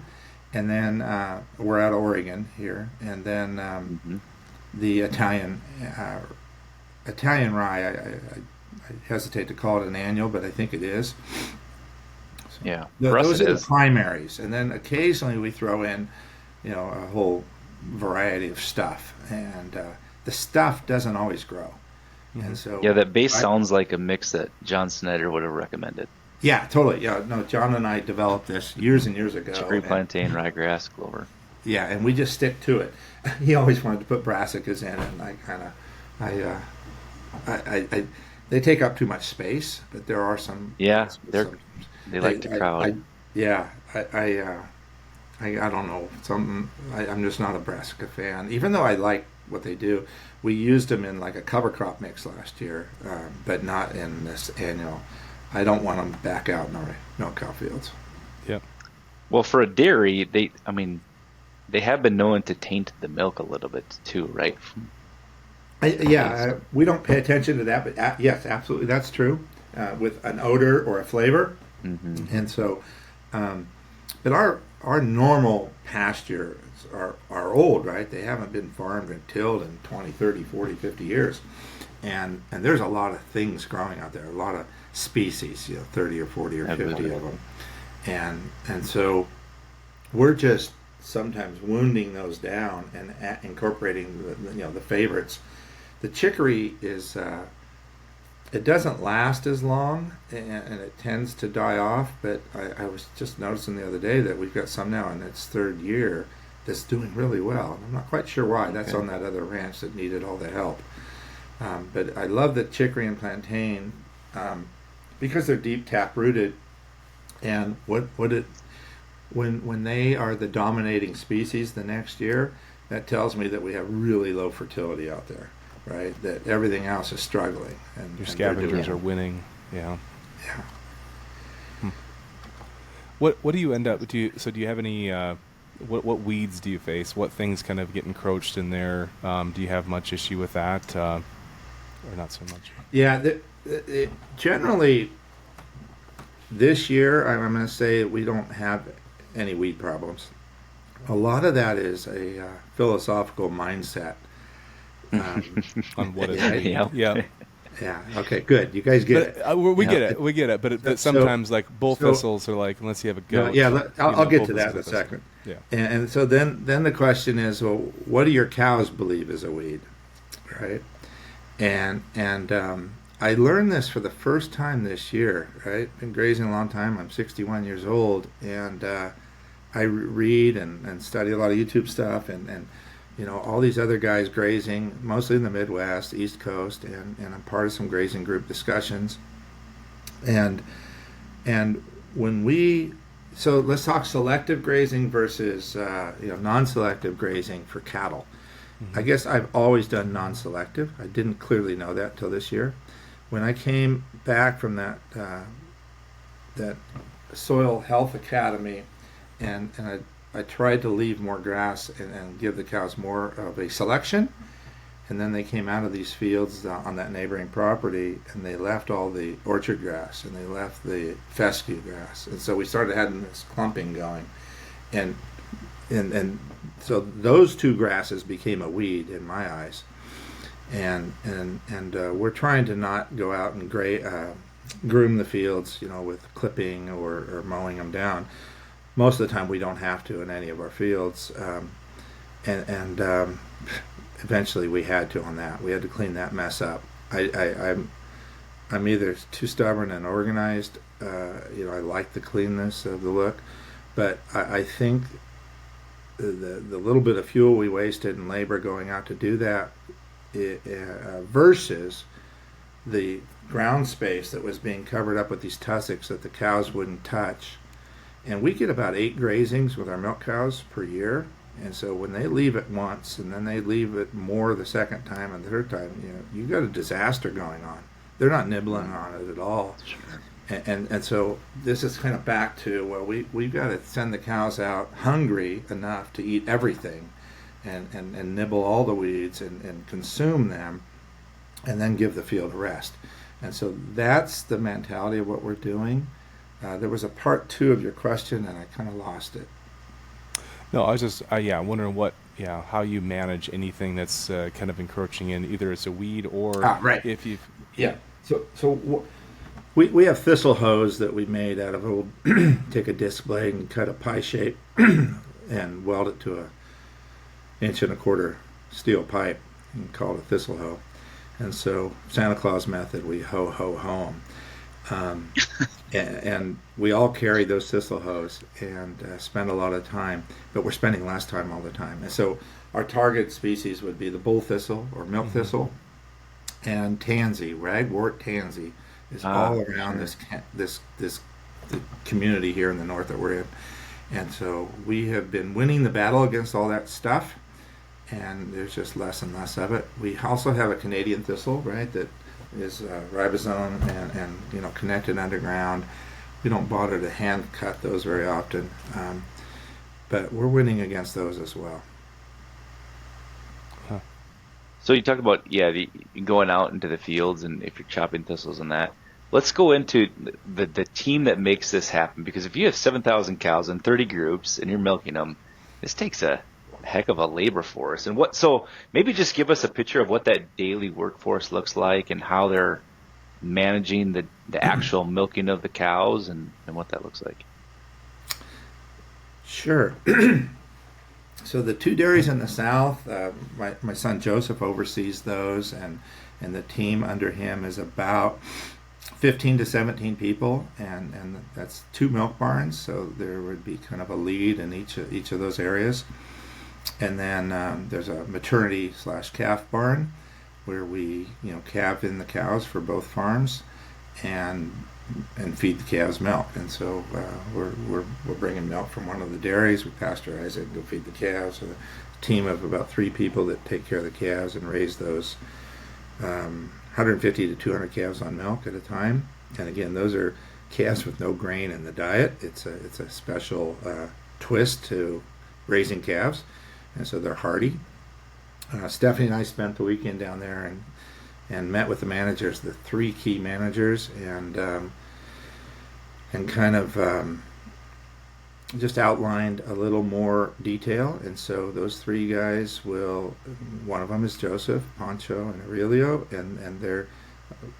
and then we're out of Oregon here, and then the Italian rye. I hesitate to call it an annual, but I think it is. So yeah, those are the primaries, and then occasionally we throw in a whole variety of stuff, and the stuff doesn't always grow. And so that base sounds like a mix that John Snyder would have recommended. Yeah, totally. Yeah, no, John and I developed this years and years ago. Chicory, plantain, ryegrass, clover. Yeah, and we just stick to it. He always wanted to put brassicas in, and they take up too much space, but there are some. Yeah, they like to crowd. I don't know. I'm just not a brassica fan, even though I like what they do. We used them in like a cover crop mix last year, but not in this annual. I don't want them back out in our milk cow fields. Yep. Well, for a dairy, they have been known to taint the milk a little bit too, right? We don't pay attention to that, but yes, absolutely, that's true. With an odor or a flavor, and so, but our normal pastures are old, right? They haven't been farmed and tilled in 20, 30, 40, 50 years, and there's a lot of things growing out there, a lot of species, 30 or 40 or 50 of them, and so we're just sometimes wounding those down and incorporating the favorites. The chicory is it doesn't last as long and it tends to die off, but I was just noticing the other day that we've got some now in its third year that's doing really well. I'm not quite sure why. That's on that other ranch that needed all the help. But I love that chicory and plantain because they're deep tap rooted, and when they are the dominating species the next year, that tells me that we have really low fertility out there, right? That everything else is struggling, and your scavengers are winning. Yeah. What do you end up? Do you have any? What weeds do you face? What things kind of get encroached in there? Do you have much issue with that, or not so much? Yeah, generally This year, I'm going to say we don't have any weed problems. A lot of that is a philosophical mindset. On what is Yeah. weed. Yeah. Yeah. Yeah. Okay. Good. You guys get But it. we Yeah. get it. We get it. But So- sometimes, like, bull so- thistles are like, unless you have a No, goat. yeah. I'll get bull to that in a thistles are second. Yeah. And so then the question is, well, what do your cows believe is a weed, right? And I learned this for the first time this year, right? Been grazing a long time. I'm 61 years old, and I read and study a lot of YouTube stuff, and all these other guys grazing, mostly in the Midwest, East Coast, and I'm part of some grazing group discussions. And so let's talk selective grazing versus non-selective grazing for cattle. I guess I've always done non-selective. I didn't clearly know that till this year. When I came back from that Soil Health Academy, and I tried to leave more grass and give the cows more of a selection, and then they came out of these fields on that neighboring property, and they left all the orchard grass and they left the fescue grass, and so we started having this clumping going, and so those two grasses became a weed in my eyes, and we're trying to not go out and groom the fields, with clipping or mowing them down. Most of the time we don't have to in any of our fields, and eventually we had to on that. We had to clean that mess up. I'm either too stubborn and organized. I like the cleanness of the look, but I think the little bit of fuel we wasted and labor going out to do that versus the ground space that was being covered up with these tussocks that the cows wouldn't touch. And we get about 8 grazings with our milk cows per year. And so when they leave it once and then they leave it more the second time and the third time, you got a disaster going on. They're not nibbling on it at all. Sure. And so this is kind of back to, well, we've got to send the cows out hungry enough to eat everything and nibble all the weeds and consume them, and then give the field a rest. And so that's the mentality of what we're doing. There was a part 2 of your question, and I kind of lost it. No, I was just, wondering how you manage anything that's kind of encroaching in, either it's a weed or right. if you've... Yeah. So we have thistle hose that we made out of old, take a disc blade and cut a pie shape and weld it to a 1.25-inch steel pipe and call it a thistle hoe. And so Santa Claus method, we hoe them. And we all carry those thistle hoes and spend a lot of time, but we're spending less time all the time. And so our target species would be the bull thistle or milk thistle, and tansy, ragwort tansy is all around this the community here in the north that we're in. And so we have been winning the battle against all that stuff, and there's just less and less of it. We also have a Canadian thistle, right, that is ribosome and connected underground. We don't bother to hand cut those very often, but we're winning against those as well. So you talked about going out into the fields and if you're chopping thistles and that. Let's go into the team that makes this happen, because if you have 7,000 cows in 30 groups and you're milking them, this takes a heck of a labor force. And so maybe just give us a picture of what that daily workforce looks like and how they're managing the actual milking of the cows and what that looks like. Sure. So the 2 dairies in the south, my son Joseph oversees those, and the team under him is about 15 to 17 people, and that's 2 milk barns, so there would be kind of a lead in each of those areas. And then there's a maternity/calf barn where we calve in the cows for both farms and feed the calves milk. And so we're bringing milk from one of the dairies, we pasteurize it and go feed the calves. So a team of about 3 people that take care of the calves and raise those 150 to 200 calves on milk at a time. And again, those are calves with no grain in the diet. It's a special twist to raising calves, and so they're hardy. Stephanie and I spent the weekend down there and met with the managers, the 3 key managers, and and kind of just outlined a little more detail. And so those three guys one of them is Joseph, Pancho, and Aurelio, and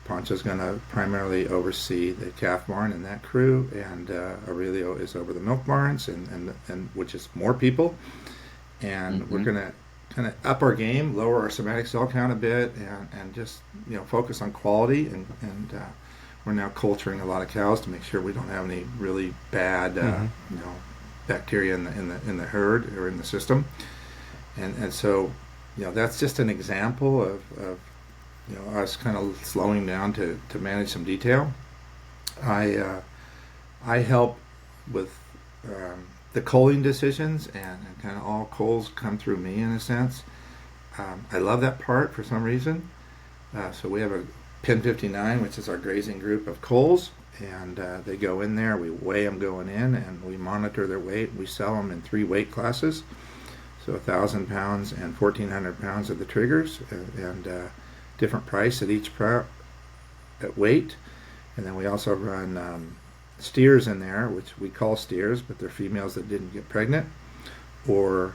Pancho's going to primarily oversee the calf barn and that crew, and Aurelio is over the milk barns, and which is more people. And we're going to kind of up our game, lower our somatic cell count a bit, and just focus on quality. And we're now culturing a lot of cows to make sure we don't have any really bad bacteria in the herd or in the system. And so that's just an example of us kind of slowing down to manage some detail. I help with the culling decisions, and kind of all culls come through me in a sense. I love that part for some reason. So we have a Pin 59, which is our grazing group of culls, and they go in there, we weigh them going in, and we monitor their weight. We sell them in 3 weight classes, so 1,000 pounds and 1,400 pounds of the triggers, and different price at each at weight. And then we also run steers in there, which we call steers, but they're females that didn't get pregnant, or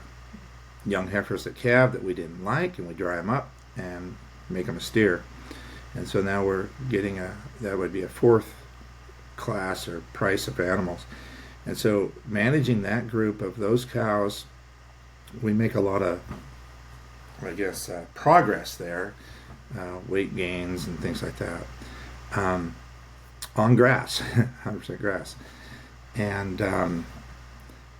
young heifers that calve that we didn't like, and we dry them up and make them a steer. And so now we're getting that would be a 4th class or price of animals. And so managing that group of those cows, we make a lot of, progress there, weight gains and things like that, on grass, 100% grass. And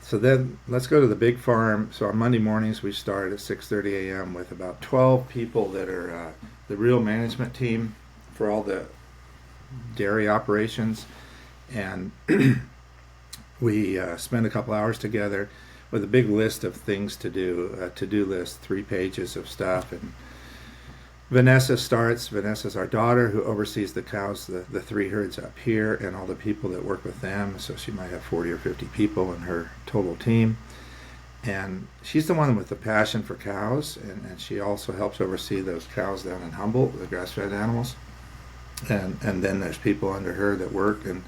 so then let's go to the big farm. So on Monday mornings we start at 6:30 a.m. with about 12 people that are the real management team for all the dairy operations, and we spend a couple hours together with a big list of things to do, a to-do list, 3 pages of stuff. And Vanessa's our daughter, who oversees the cows, the 3 herds up here, and all the people that work with them. So she might have 40 or 50 people in her total team. And she's the one with the passion for cows, and she also helps oversee those cows down in Humboldt, the grass-fed animals. And then there's people under her that work, and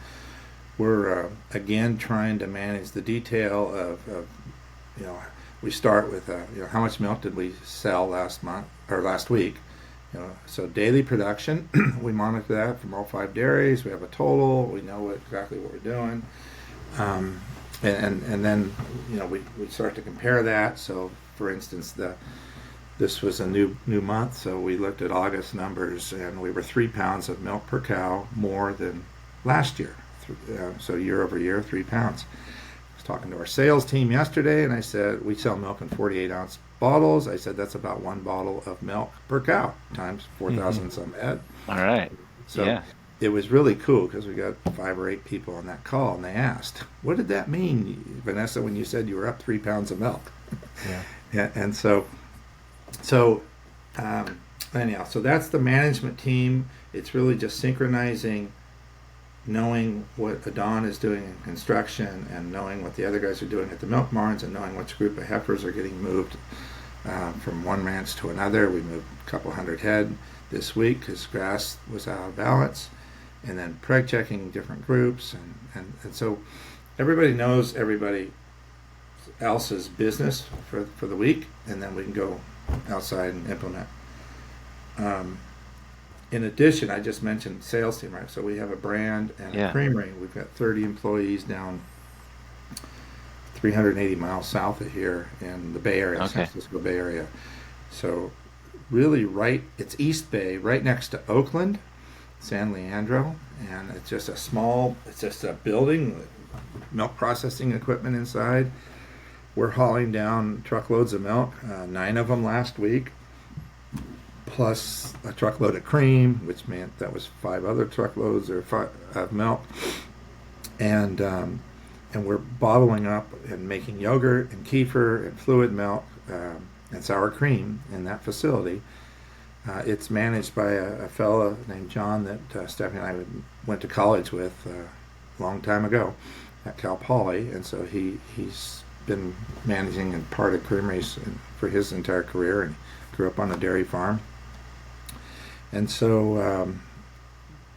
we're again trying to manage the detail of we start with how much milk did we sell last week. So daily production, we monitor that from all 5 dairies. We have a total. We know exactly what we're doing. And then we start to compare that. So for instance, this was a new month, so we looked at August numbers, and we were 3 pounds of milk per cow more than last year. So year over year, 3 pounds. I was talking to our sales team yesterday, and I said we sell milk in 48-ounce bottles. I said that's about 1 bottle of milk per cow times 4,000 some head. All right. So yeah. It was really cool because we got 5 or 8 people on that call, and they asked, "What did that mean, Vanessa, when you said you were up 3 pounds of milk?" Yeah. And so anyhow, so that's the management team. It's really just synchronizing, knowing what Adon is doing in construction, and knowing what the other guys are doing at the milk barns, and knowing which group of heifers are getting moved from one ranch to another. We moved a couple hundred head this week because grass was out of balance, and then preg checking different groups, and so everybody knows everybody else's business for the week, and then we can go outside and implement. In addition, I just mentioned sales team, right? So we have a brand and a creamery. We've got 30 employees down 380 miles south of here in the Bay Area, San Francisco Bay Area. So really it's East Bay, right next to Oakland, San Leandro, and it's just a building with milk processing equipment inside. We're hauling down truckloads of milk, 9 of them last week, plus a truckload of cream, which meant that was 5 other truckloads of milk. And we're bottling up and making yogurt and kefir and fluid milk and sour cream in that facility. It's managed by a fellow named John that Stephanie and I went to college with a long time ago at Cal Poly, and so he's been managing and part of creameries for his entire career, and grew up on a dairy farm. And so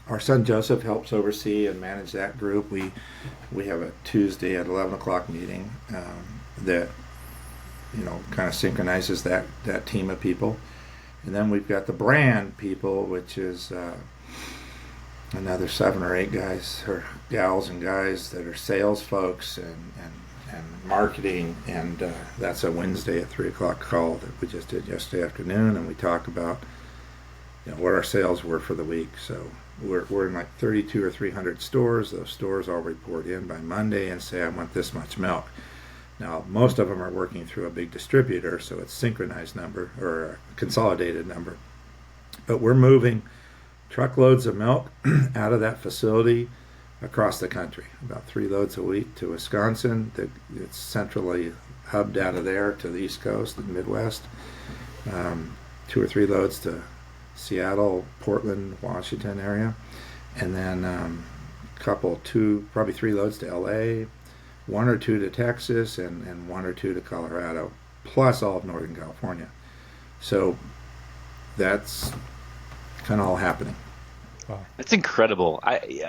our son Joseph helps oversee and manage that group. We have a Tuesday at 11 o'clock meeting that kind of synchronizes that team of people. And then we've got the brand people, which is another 7 or 8 guys or gals and guys that are sales folks and marketing. And that's a Wednesday at 3 o'clock call that we just did yesterday afternoon. And we talk about what our sales were for the week. So we're in like 32 or 300 stores. Those stores all report in by Monday and say, I want this much milk. Now, most of them are working through a big distributor, so it's synchronized number or a consolidated number. But we're moving truckloads of milk out of that facility across the country, about 3 loads a week to Wisconsin. It's centrally hubbed out of there to the East Coast and Midwest. 2 or 3 loads to Seattle, Portland, Washington area. And then probably 3 loads to LA, 1 or 2 to Texas, and 1 or 2 to Colorado, plus all of Northern California. So that's kind of all happening. Wow. That's incredible.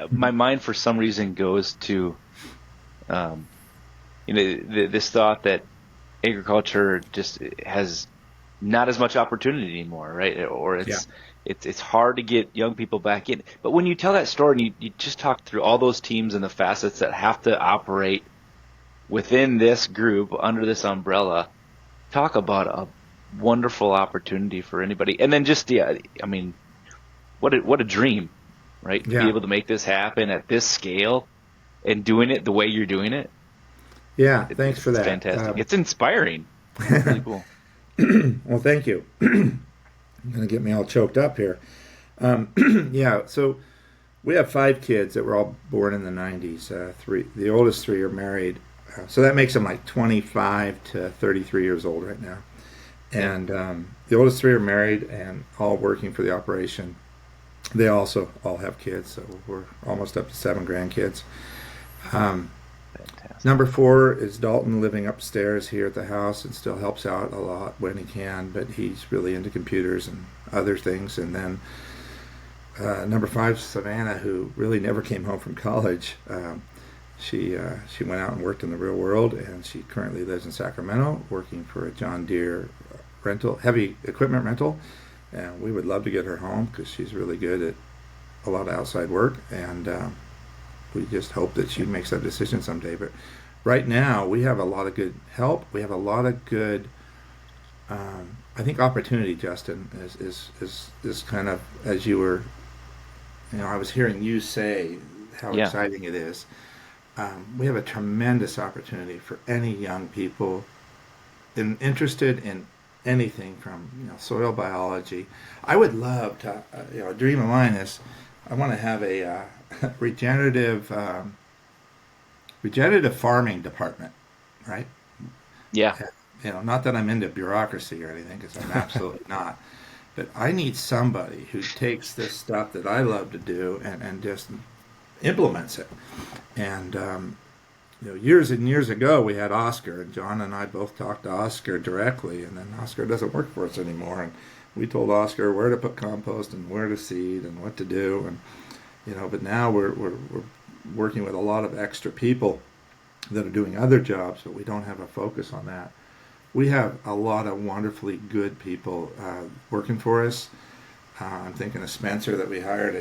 My mind for some reason goes to, this thought that agriculture just has not as much opportunity anymore, right? Or it's hard to get young people back in. But when you tell that story and you just talk through all those teams and the facets that have to operate within this group, under this umbrella, talk about a wonderful opportunity for anybody. And then just, what a dream, right? To be able to make this happen at this scale and doing it the way you're doing it. Yeah, thanks for that. It's fantastic. It's inspiring. Really cool. Well, thank you. You're going to get me all choked up here. So we have 5 kids that were all born in the 90s. The oldest 3 are married. So that makes them like 25 to 33 years old right now. And the oldest 3 are married and all working for the operation. They also all have kids, so we're almost up to 7 grandkids. Number 4 is Dalton, living upstairs here at the house and still helps out a lot when he can, but he's really into computers and other things. And then number 5 is Savannah, who really never came home from college. She went out and worked in the real world, and she currently lives in Sacramento, working for a John Deere heavy equipment rental. And we would love to get her home because she's really good at a lot of outside work, and we just hope that she makes that decision someday. But right now, we have a lot of good help. We have a lot of good, I think, opportunity. Justin is kind of, as you were, I was hearing you say how exciting it is. We have a tremendous opportunity for any young people interested in anything from soil biology. I would love to, a dream of mine is I want to have a regenerative farming department, right? Yeah. Not that I'm into bureaucracy or anything, because I'm absolutely not. But I need somebody who takes this stuff that I love to do and just implements it. And years and years ago, we had Oscar, and John and I both talked to Oscar directly, and then Oscar doesn't work for us anymore. And we told Oscar where to put compost and where to seed and what to do, and but now we're working with a lot of extra people that are doing other jobs, but we don't have a focus on that. We have a lot of wonderfully good people working for us. I'm thinking of Spencer that we hired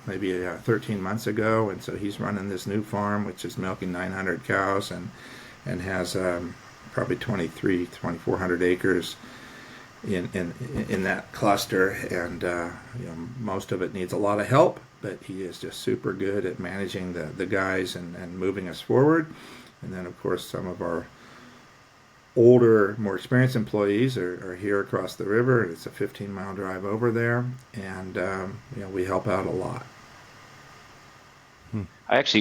maybe 13 months ago, and so he's running this new farm, which is milking 900 cows and has probably 2,400 acres in that cluster, and most of it needs a lot of help, but he is just super good at managing the guys and moving us forward. And then, of course, some of our older, more experienced employees are here across the river. It's a 15-mile drive over there, and we help out a lot.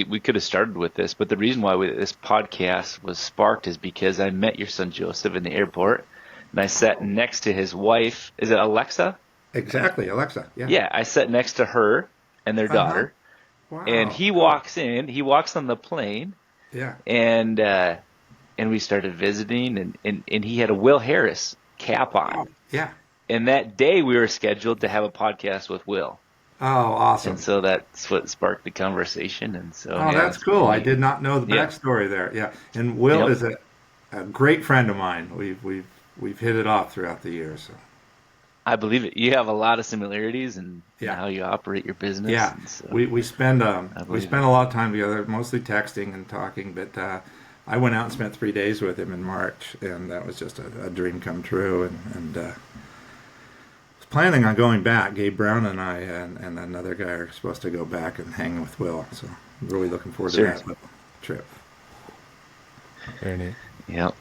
We could have started with this, but the reason why this podcast was sparked is because I met your son Joseph in the airport, and I sat next to his wife. Is it Alexa? Exactly, Alexa. Yeah. Yeah, I sat next to her and their daughter. Wow. And he walks in. He walks on the plane. Yeah. And we started visiting, and he had a Will Harris cap on. Yeah. And that day we were scheduled to have a podcast with Will. Oh, awesome. And so that's what sparked the conversation. And so, Oh, yeah, that's it's cool. I pretty, did not know the yeah, backstory there. Yeah, and Will yep. is a great friend of mine. We've hit it off throughout the years. So I believe it. You have a lot of similarities in yeah, how you operate your business. yeah. And so We I we believe spend it. a lot of time together, mostly texting and talking. But I went out and spent 3 days with him in March, and that was just a dream come true. And was planning on going back. Gabe Brown and I and another guy are supposed to go back and hang with Will. So I'm really looking forward to Sure. that little trip. Very neat. Yep.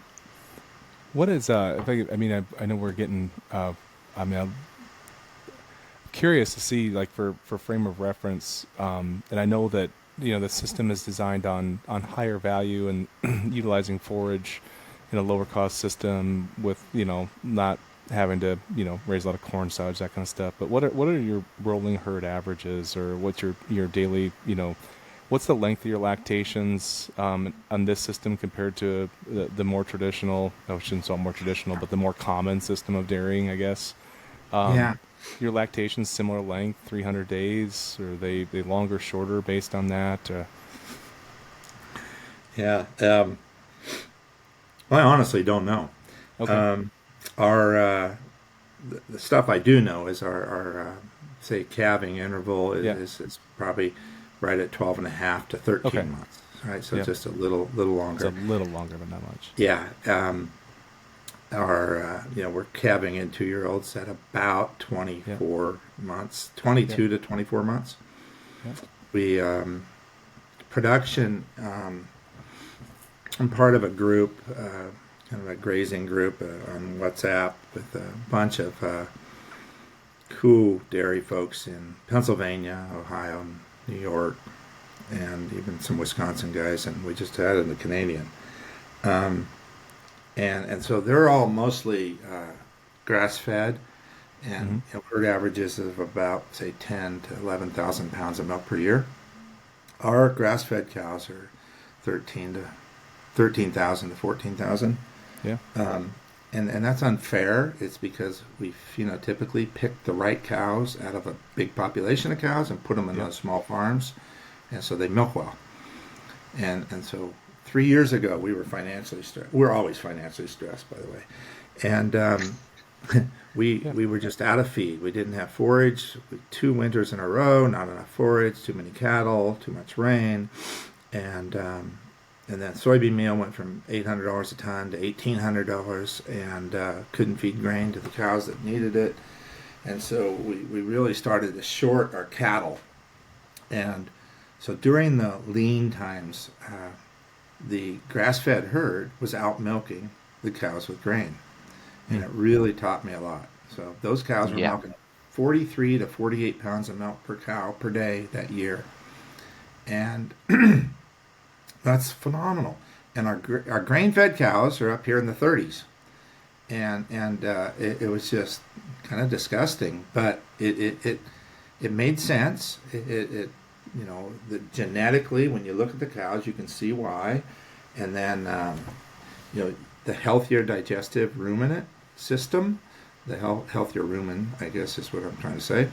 What is if I know we're getting I'm curious to see, like, for frame of reference, and I know that the system is designed on higher value and utilizing forage in a lower cost system with not having to raise a lot of corn silage, that kind of stuff. But what are your rolling herd averages, or what's your daily what's the length of your lactations on this system compared to the more traditional, I shouldn't say more traditional, but the more common system of dairying, I guess? Yeah. Your lactation's similar length, 300 days, or they longer, shorter based on that? Yeah. Well, I honestly don't know. Okay. Um, our the stuff I do know is our say calving interval Yeah. is probably right at 12 and a half to Okay. 13 months, right? So Yep. just a little It's a longer. little longer, but not much. Yeah. Our we're calving in 2-year-olds at about Yep. 24 months, Yep. 22 to 24 months. Yep. We production. I'm part of a group, kind of a grazing group on WhatsApp with a bunch of cool dairy folks in Pennsylvania, Ohio, New York, and even some Wisconsin guys, and we just added a Canadian. Um, and so they're all mostly grass fed, Mm-hmm. and herd averages of about say 10 to 11,000 pounds of milk per year. Our grass fed cows are 13,000 to 14,000. Yeah. And that's unfair. It's because we typically pick the right cows out of a big population of cows and put them in Yep. those small farms, and so they milk well. And so 3 years ago we were financially stressed. We're always financially stressed, by the way, and Yeah. we were just out of feed. We didn't have forage. 2 winters in a row, not enough forage, too many cattle, too much rain, and then soybean meal went from $800 a ton to $1,800, and couldn't feed grain to the cows that needed it. And so we really started to short our cattle. And so during the lean times, the grass-fed herd was out milking the cows with grain. And it really taught me a lot. So those cows were Yeah. milking 43 to 48 pounds of milk per cow per day that year. And that's phenomenal. And our grain-fed cows are up here in the 30s, and it was just kind of disgusting, but it made sense. Genetically, when you look at the cows, you can see why. And then the healthier digestive ruminant system, the healthier rumen, I guess is what I'm trying to say.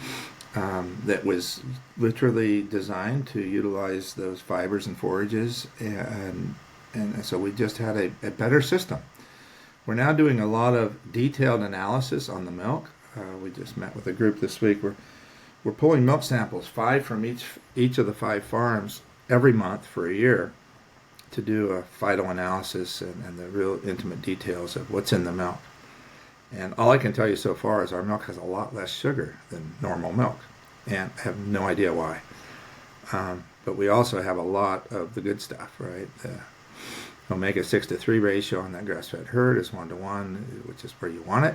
That was literally designed to utilize those fibers and forages, and so we just had a better system. We're now doing a lot of detailed analysis on the milk. We just met with a group this week. We're pulling milk samples, 5 from each of the 5 farms every month for a year, to do a phyto analysis and the real intimate details of what's in the milk. And all I can tell you so far is our milk has a lot less sugar than normal milk, and I have no idea why. But we also have a lot of the good stuff, right? The omega-6 to 3 ratio on that grass-fed herd is 1-to-1, which is where you want it.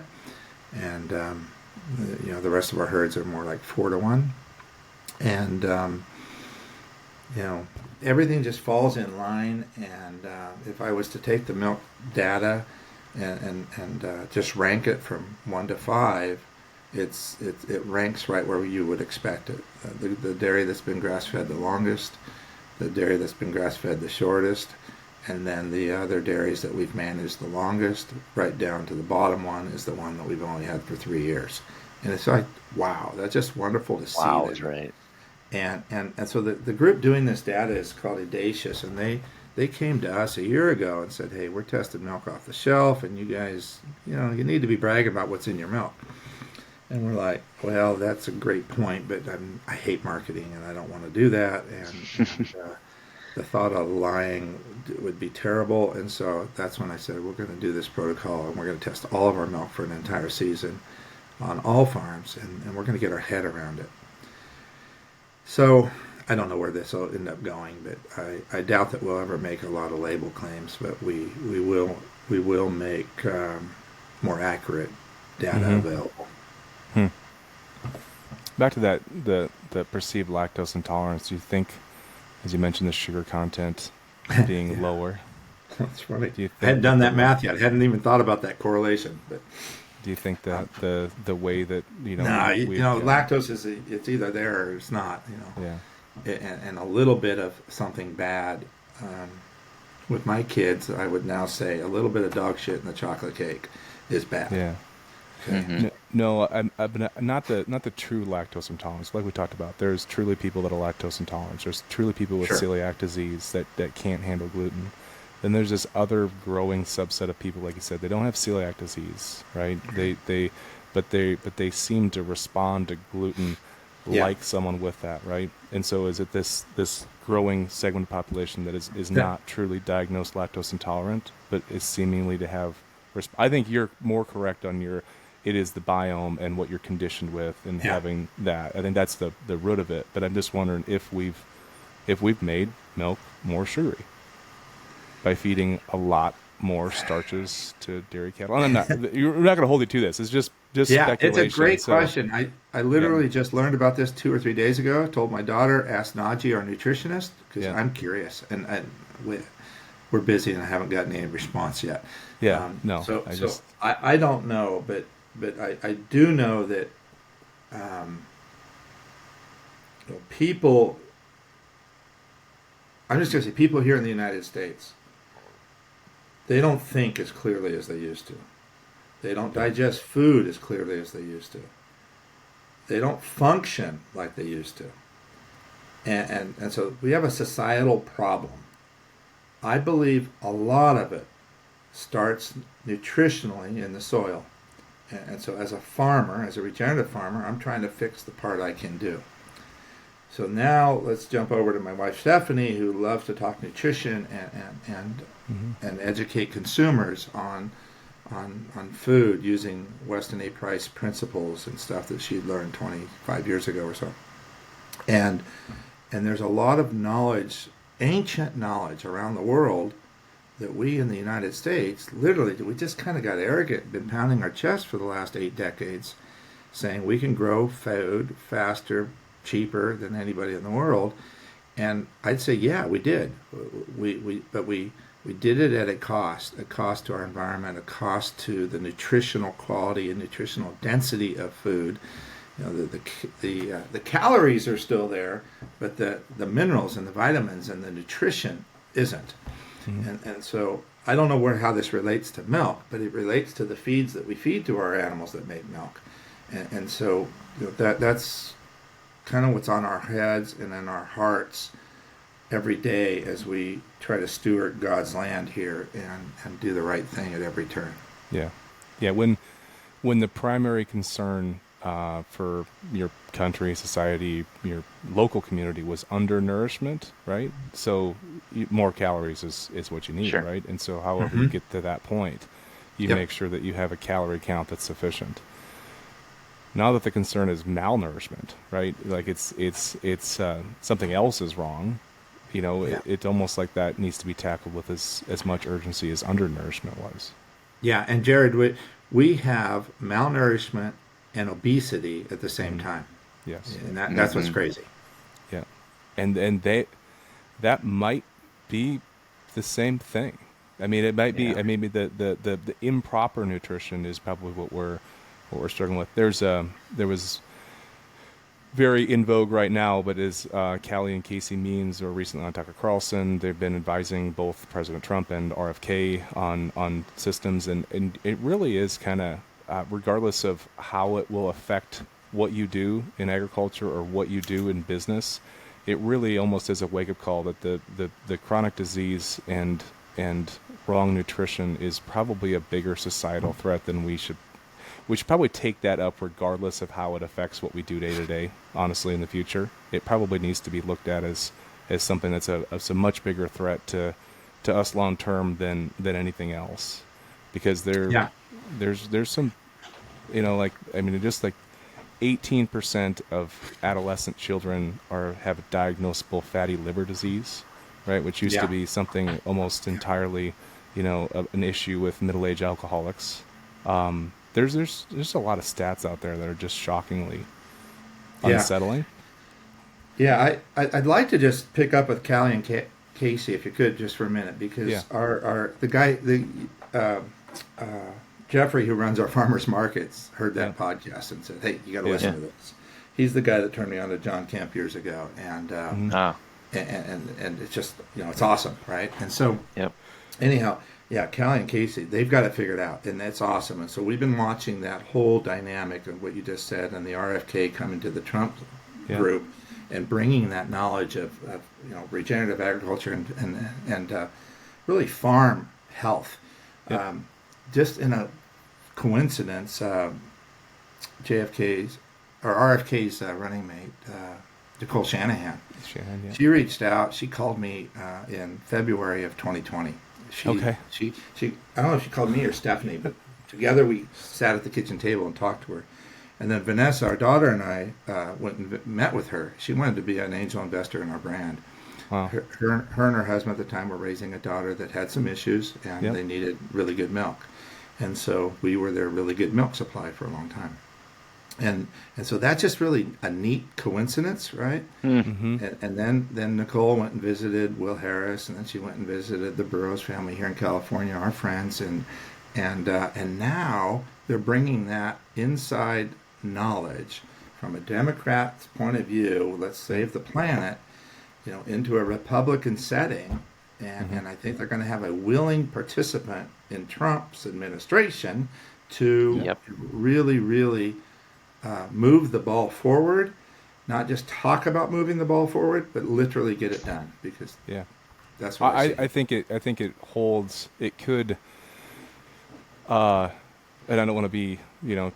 And the rest of our herds are more like 4-to-1. And everything just falls in line. And if I was to take the milk data and just rank it from 1 to 5, it ranks right where you would expect it. The dairy that's been grass-fed the longest, the dairy that's been grass-fed the shortest, and then the other dairies that we've managed the longest, right down to the bottom one, is the one that we've only had for 3 years. And it's like, wow, that's just wonderful to see Wow, that. that's right. And so the group doing this data is called Audacious, and they came to us a year ago and said, hey, we're testing milk off the shelf, and you guys, you need to be bragging about what's in your milk. And we're like, well, that's a great point, but I hate marketing, and I don't want to do that. And the thought of lying would be terrible. And so that's when I said, we're going to do this protocol, and we're going to test all of our milk for an entire season on all farms, and we're going to get our head around it. So I don't know where this will end up going, but I doubt that we'll ever make a lot of label claims, but we will make more accurate data available. Back to that the perceived lactose intolerance. Do you think, as you mentioned, the sugar content being lower? That's funny. Do you think I hadn't done that math yet. I hadn't even thought about that correlation. But do you think that the way that lactose it's either there or it's not. And a little bit of something bad. With my kids, I would now say a little bit of dog shit in the chocolate cake is bad. Yeah. Okay. No, I'm not the true lactose intolerance. Like we talked about, there's truly people that are lactose intolerant. There's truly people with celiac disease that can't handle gluten. Then there's this other growing subset of people, like you said, they don't have celiac disease, right? But they seem to respond to gluten like someone with that, right? And so is it this growing segment of population that is not truly diagnosed lactose intolerant, but is seemingly to have? I think you're more correct on it is the biome and what you're conditioned with and having that. I think that's the root of it. But I'm just wondering if we've made milk more sugary by feeding a lot more starches to dairy cattle. And you're not going to hold you to this. It's just speculation. It's a great question. I literally just learned about this 2 or 3 days ago. I told my daughter, ask Najee, our nutritionist, because I'm curious. And we're busy and I haven't gotten any response yet. Yeah, I don't know, but I do know that people, I'm just going to say people here in the United States, they don't think as clearly as they used to. They don't digest food as clearly as they used to. They don't function like they used to. And so we have a societal problem. I believe a lot of it starts nutritionally in the soil. And so as a farmer, as a regenerative farmer, I'm trying to fix the part I can do. So now let's jump over to my wife Stephanie, who loves to talk nutrition and educate consumers on food using Weston A. Price principles and stuff that she'd learned 25 years ago or so. And there's a lot of knowledge, ancient knowledge around the world that we in the United States, literally, we just kind of got arrogant, been pounding our chest for the last 8 decades, saying we can grow food faster, cheaper than anybody in the world. And I'd say, yeah, we did. But we did it at a cost to our environment, a cost to the nutritional quality and nutritional density of food. The calories are still there, but the minerals and the vitamins and the nutrition isn't. And so I don't know how this relates to milk, but it relates to the feeds that we feed to our animals that make milk. And so that's kind of what's on our heads and in our hearts every day as we try to steward God's land here and do the right thing at every turn. Yeah. When the primary concern for your country, society, your local community was undernourishment, right? So more calories is what you need, right? And so however you get to that point, you make sure that you have a calorie count that's sufficient. Now that the concern is malnourishment, right? Like it's something else is wrong. It's almost like that needs to be tackled with as much urgency as undernourishment was. Yeah, and Jared, we have malnourishment and obesity at the same time. Yes, and that's what's crazy. Yeah, and that might be the same thing. I mean, it might be. I mean, the improper nutrition is probably what we're struggling with. There was very in vogue right now, but is Callie and Casey Means are recently on Tucker Carlson. They've been advising both President Trump and RFK on systems, and it really is kind of regardless of how it will affect what you do in agriculture or what you do in business, it really almost is a wake-up call that the chronic disease and wrong nutrition is probably a bigger societal threat than we should probably take that up regardless of how it affects what we do day to day. Honestly, in the future, it probably needs to be looked at as something that's a much bigger threat to us long term than anything else, because there's some, just like 18% of adolescent children have diagnosable fatty liver disease, right? Which used to be something almost entirely, an issue with middle-aged alcoholics. There's a lot of stats out there that are just shockingly unsettling. Yeah, I'd like to just pick up with Callie and Casey, if you could, just for a minute, because Jeffrey, who runs our farmers markets, heard that podcast and said, "Hey, you got to listen to this." He's the guy that turned me on to John Kemp years ago, and it's just it's awesome, right? And so, anyhow, Callie and Casey, they've got it figured out, and that's awesome. And so we've been watching that whole dynamic of what you just said, and the RFK coming to the Trump group and bringing that knowledge of regenerative agriculture and really farm health. Just in a coincidence, RFK's running mate, Nicole Shanahan, she reached out. She called me in February of 2020. She I don't know if she called me or Stephanie, but together we sat at the kitchen table and talked to her. And then Vanessa, our daughter, and I went and met with her. She wanted to be an angel investor in our brand. Wow. Her and her husband at the time were raising a daughter that had some issues, and they needed really good milk. And so we were their really good milk supply for a long time. And so that's just really a neat coincidence, right? Mm-hmm. And then Nicole went and visited Will Harris, and then she went and visited the Burroughs family here in California, our friends, and now they're bringing that inside knowledge from a Democrat's point of view. Let's save the planet, into a Republican setting, and I think they're going to have a willing participant in Trump's administration to really, really move the ball forward, not just talk about moving the ball forward, but literally get it done. Because that's what I think it holds. It could. And I don't want to be,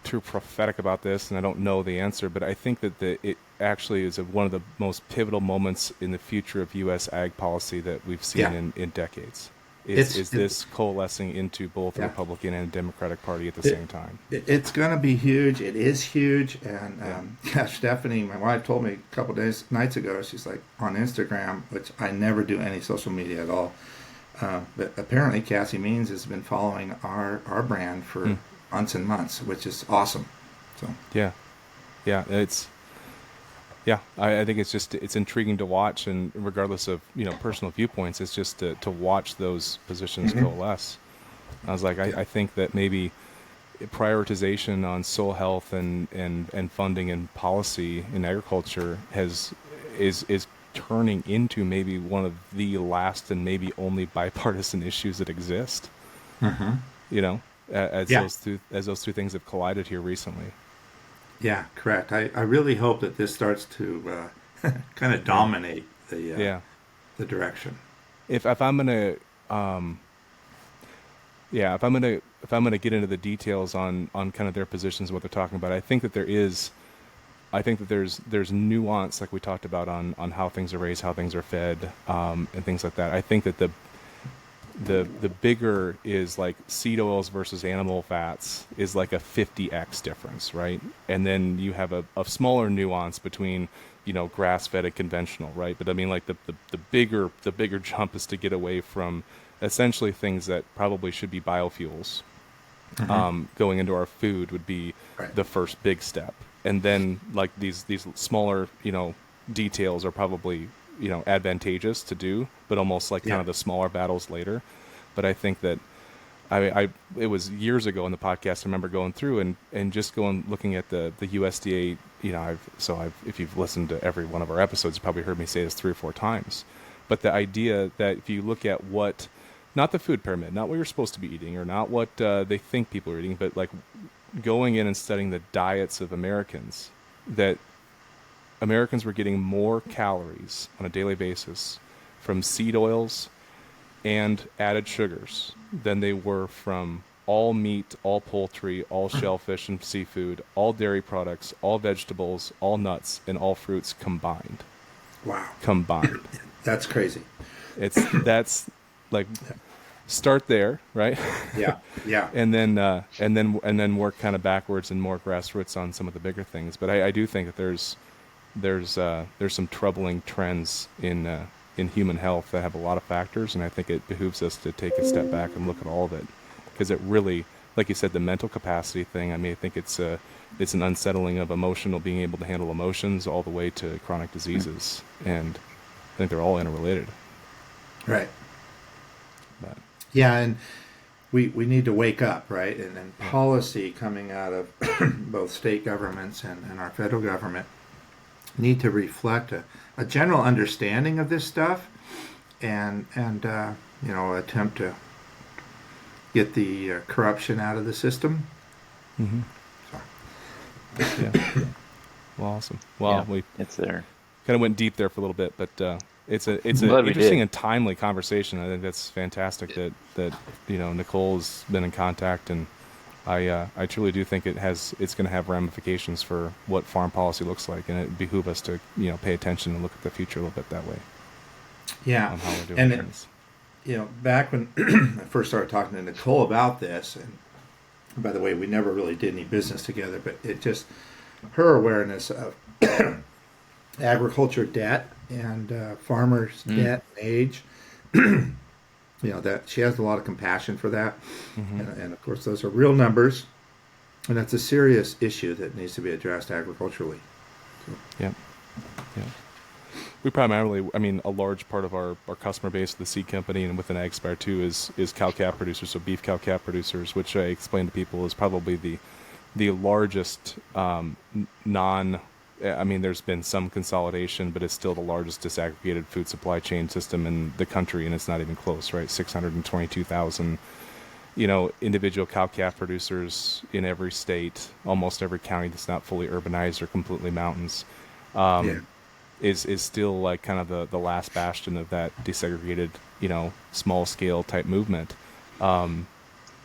too prophetic about this, and I don't know the answer, but I think that it actually is one of the most pivotal moments in the future of U.S. ag policy that we've seen in decades. Is this coalescing into both the Republican and Democratic Party at the same time? It's going to be huge. It is huge. And Stephanie, my wife, told me a couple nights ago, she's like, on Instagram, which I never do any social media at all, but apparently Cassie Means has been following our brand for months and months, which is awesome. So I think it's intriguing to watch, and regardless of personal viewpoints, it's just to watch those positions coalesce. I was like, I think that maybe prioritization on soil health and funding and policy in agriculture is turning into maybe one of the last and maybe only bipartisan issues that exist. As those two things have collided here recently. Yeah, correct. I really hope that this starts to kind of dominate the direction. If I'm gonna get into the details on kind of their positions, what they're talking about, I think that there's nuance, like we talked about, on how things are raised, how things are fed, and things like that. I think that the bigger is like seed oils versus animal fats is like a 50x difference, right? And then you have a smaller nuance between grass-fed and conventional, right? But I mean, like the bigger jump is to get away from essentially things that probably should be biofuels. Going into our food would be the first big step, and then like these smaller details are probably advantageous to do, but almost like kind of the smaller battles later. But I think that it was years ago in the podcast, I remember going through and just looking at the USDA. If you've listened to every one of our episodes, you probably heard me say this 3 or 4 times. But the idea that if you look at not the food pyramid, not what you're supposed to be eating, or not what they think people are eating, but like going in and studying the diets of Americans, that Americans were getting more calories on a daily basis from seed oils and added sugars than they were from all meat, all poultry, all shellfish and seafood, all dairy products, all vegetables, all nuts, and all fruits combined. Wow. Combined. That's crazy. That's like, start there, right? Yeah. Yeah. and then work kind of backwards and more grassroots on some of the bigger things. But I do think that there's some troubling trends in human health that have a lot of factors, and I think it behooves us to take a step back and look at all of it, because it really, like you said, the mental capacity thing. I mean, I think it's an unsettling of being able to handle emotions, all the way to chronic diseases, and I think they're all interrelated. Right. But. Yeah, and we need to wake up, right? And policy coming out of both state governments and our federal government need to reflect a general understanding of this stuff, and attempt to get the corruption out of the system. Mm-hmm. So. Yeah. Well, awesome. Well, it's there. Kind of went deep there for a little bit, but it's an interesting and timely conversation. I think that's fantastic that Nicole's been in contact, and I truly do think it's going to have ramifications for what farm policy looks like, and it behooves us to pay attention and look at the future a little bit that way. Yeah, on how we're doing things. Back when I first started talking to Nicole about this, and by the way, we never really did any business together, but it just, her awareness of agriculture debt and farmers' debt and age, that she has a lot of compassion for that. Mm-hmm. And of course, those are real numbers, and that's a serious issue that needs to be addressed agriculturally. So. Yeah. We primarily, a large part of our customer base, the seed company, and within AgSpire too, is cow-calf producers, so beef cow-calf producers, which I explain to people is probably the largest there's been some consolidation, but it's still the largest disaggregated food supply chain system in the country, and it's not even close, right? 622,000, individual cow-calf producers in every state, almost every county that's not fully urbanized or completely mountains. Is still like kind of the last bastion of that desegregated, small scale type movement.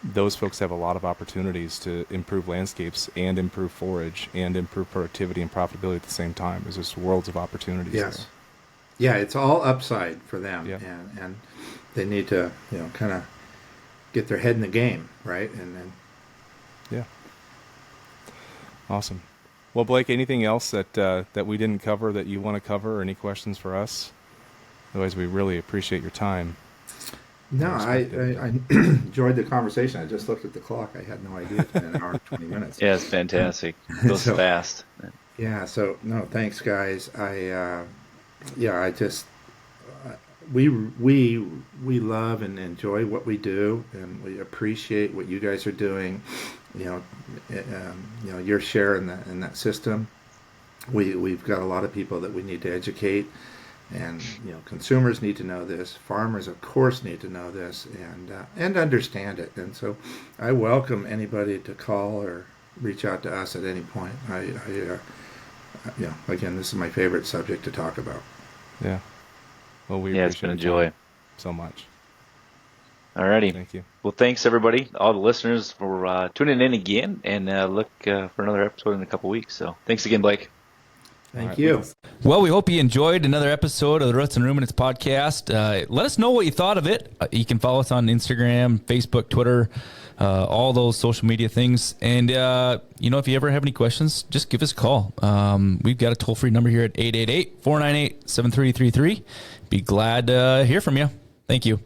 Those folks have a lot of opportunities to improve landscapes and improve forage and improve productivity and profitability at the same time. There's just worlds of opportunities. Yes. There. Yeah, it's all upside for them, yeah. and they need to, kind of get their head in the game, right? And then. Yeah. Awesome. Well, Blake, anything else that we didn't cover that you want to cover, or any questions for us? Otherwise, we really appreciate your time. No, I enjoyed the conversation. I just looked at the clock. I had no idea it's been an hour and 20 minutes. Yeah, it's fantastic. It goes fast. Yeah, so, no, thanks, guys. We love and enjoy what we do, and we appreciate what you guys are doing. Your share in that system. We've got a lot of people that we need to educate, and consumers need to know this. Farmers, of course, need to know this and understand it. And so, I welcome anybody to call or reach out to us at any point. Again, this is my favorite subject to talk about. Yeah. Well, it's been a joy so much. Alrighty. Thank you. Well, thanks everybody, all the listeners, for tuning in again, and look for another episode in a couple weeks. So thanks again, Blake. Thank you. Well, we hope you enjoyed another episode of the Roots and Ruminants podcast. Let us know what you thought of it. You can follow us on Instagram, Facebook, Twitter, all those social media things. And, if you ever have any questions, just give us a call. We've got a toll-free number here at 888-498-7333. Be glad to hear from you. Thank you.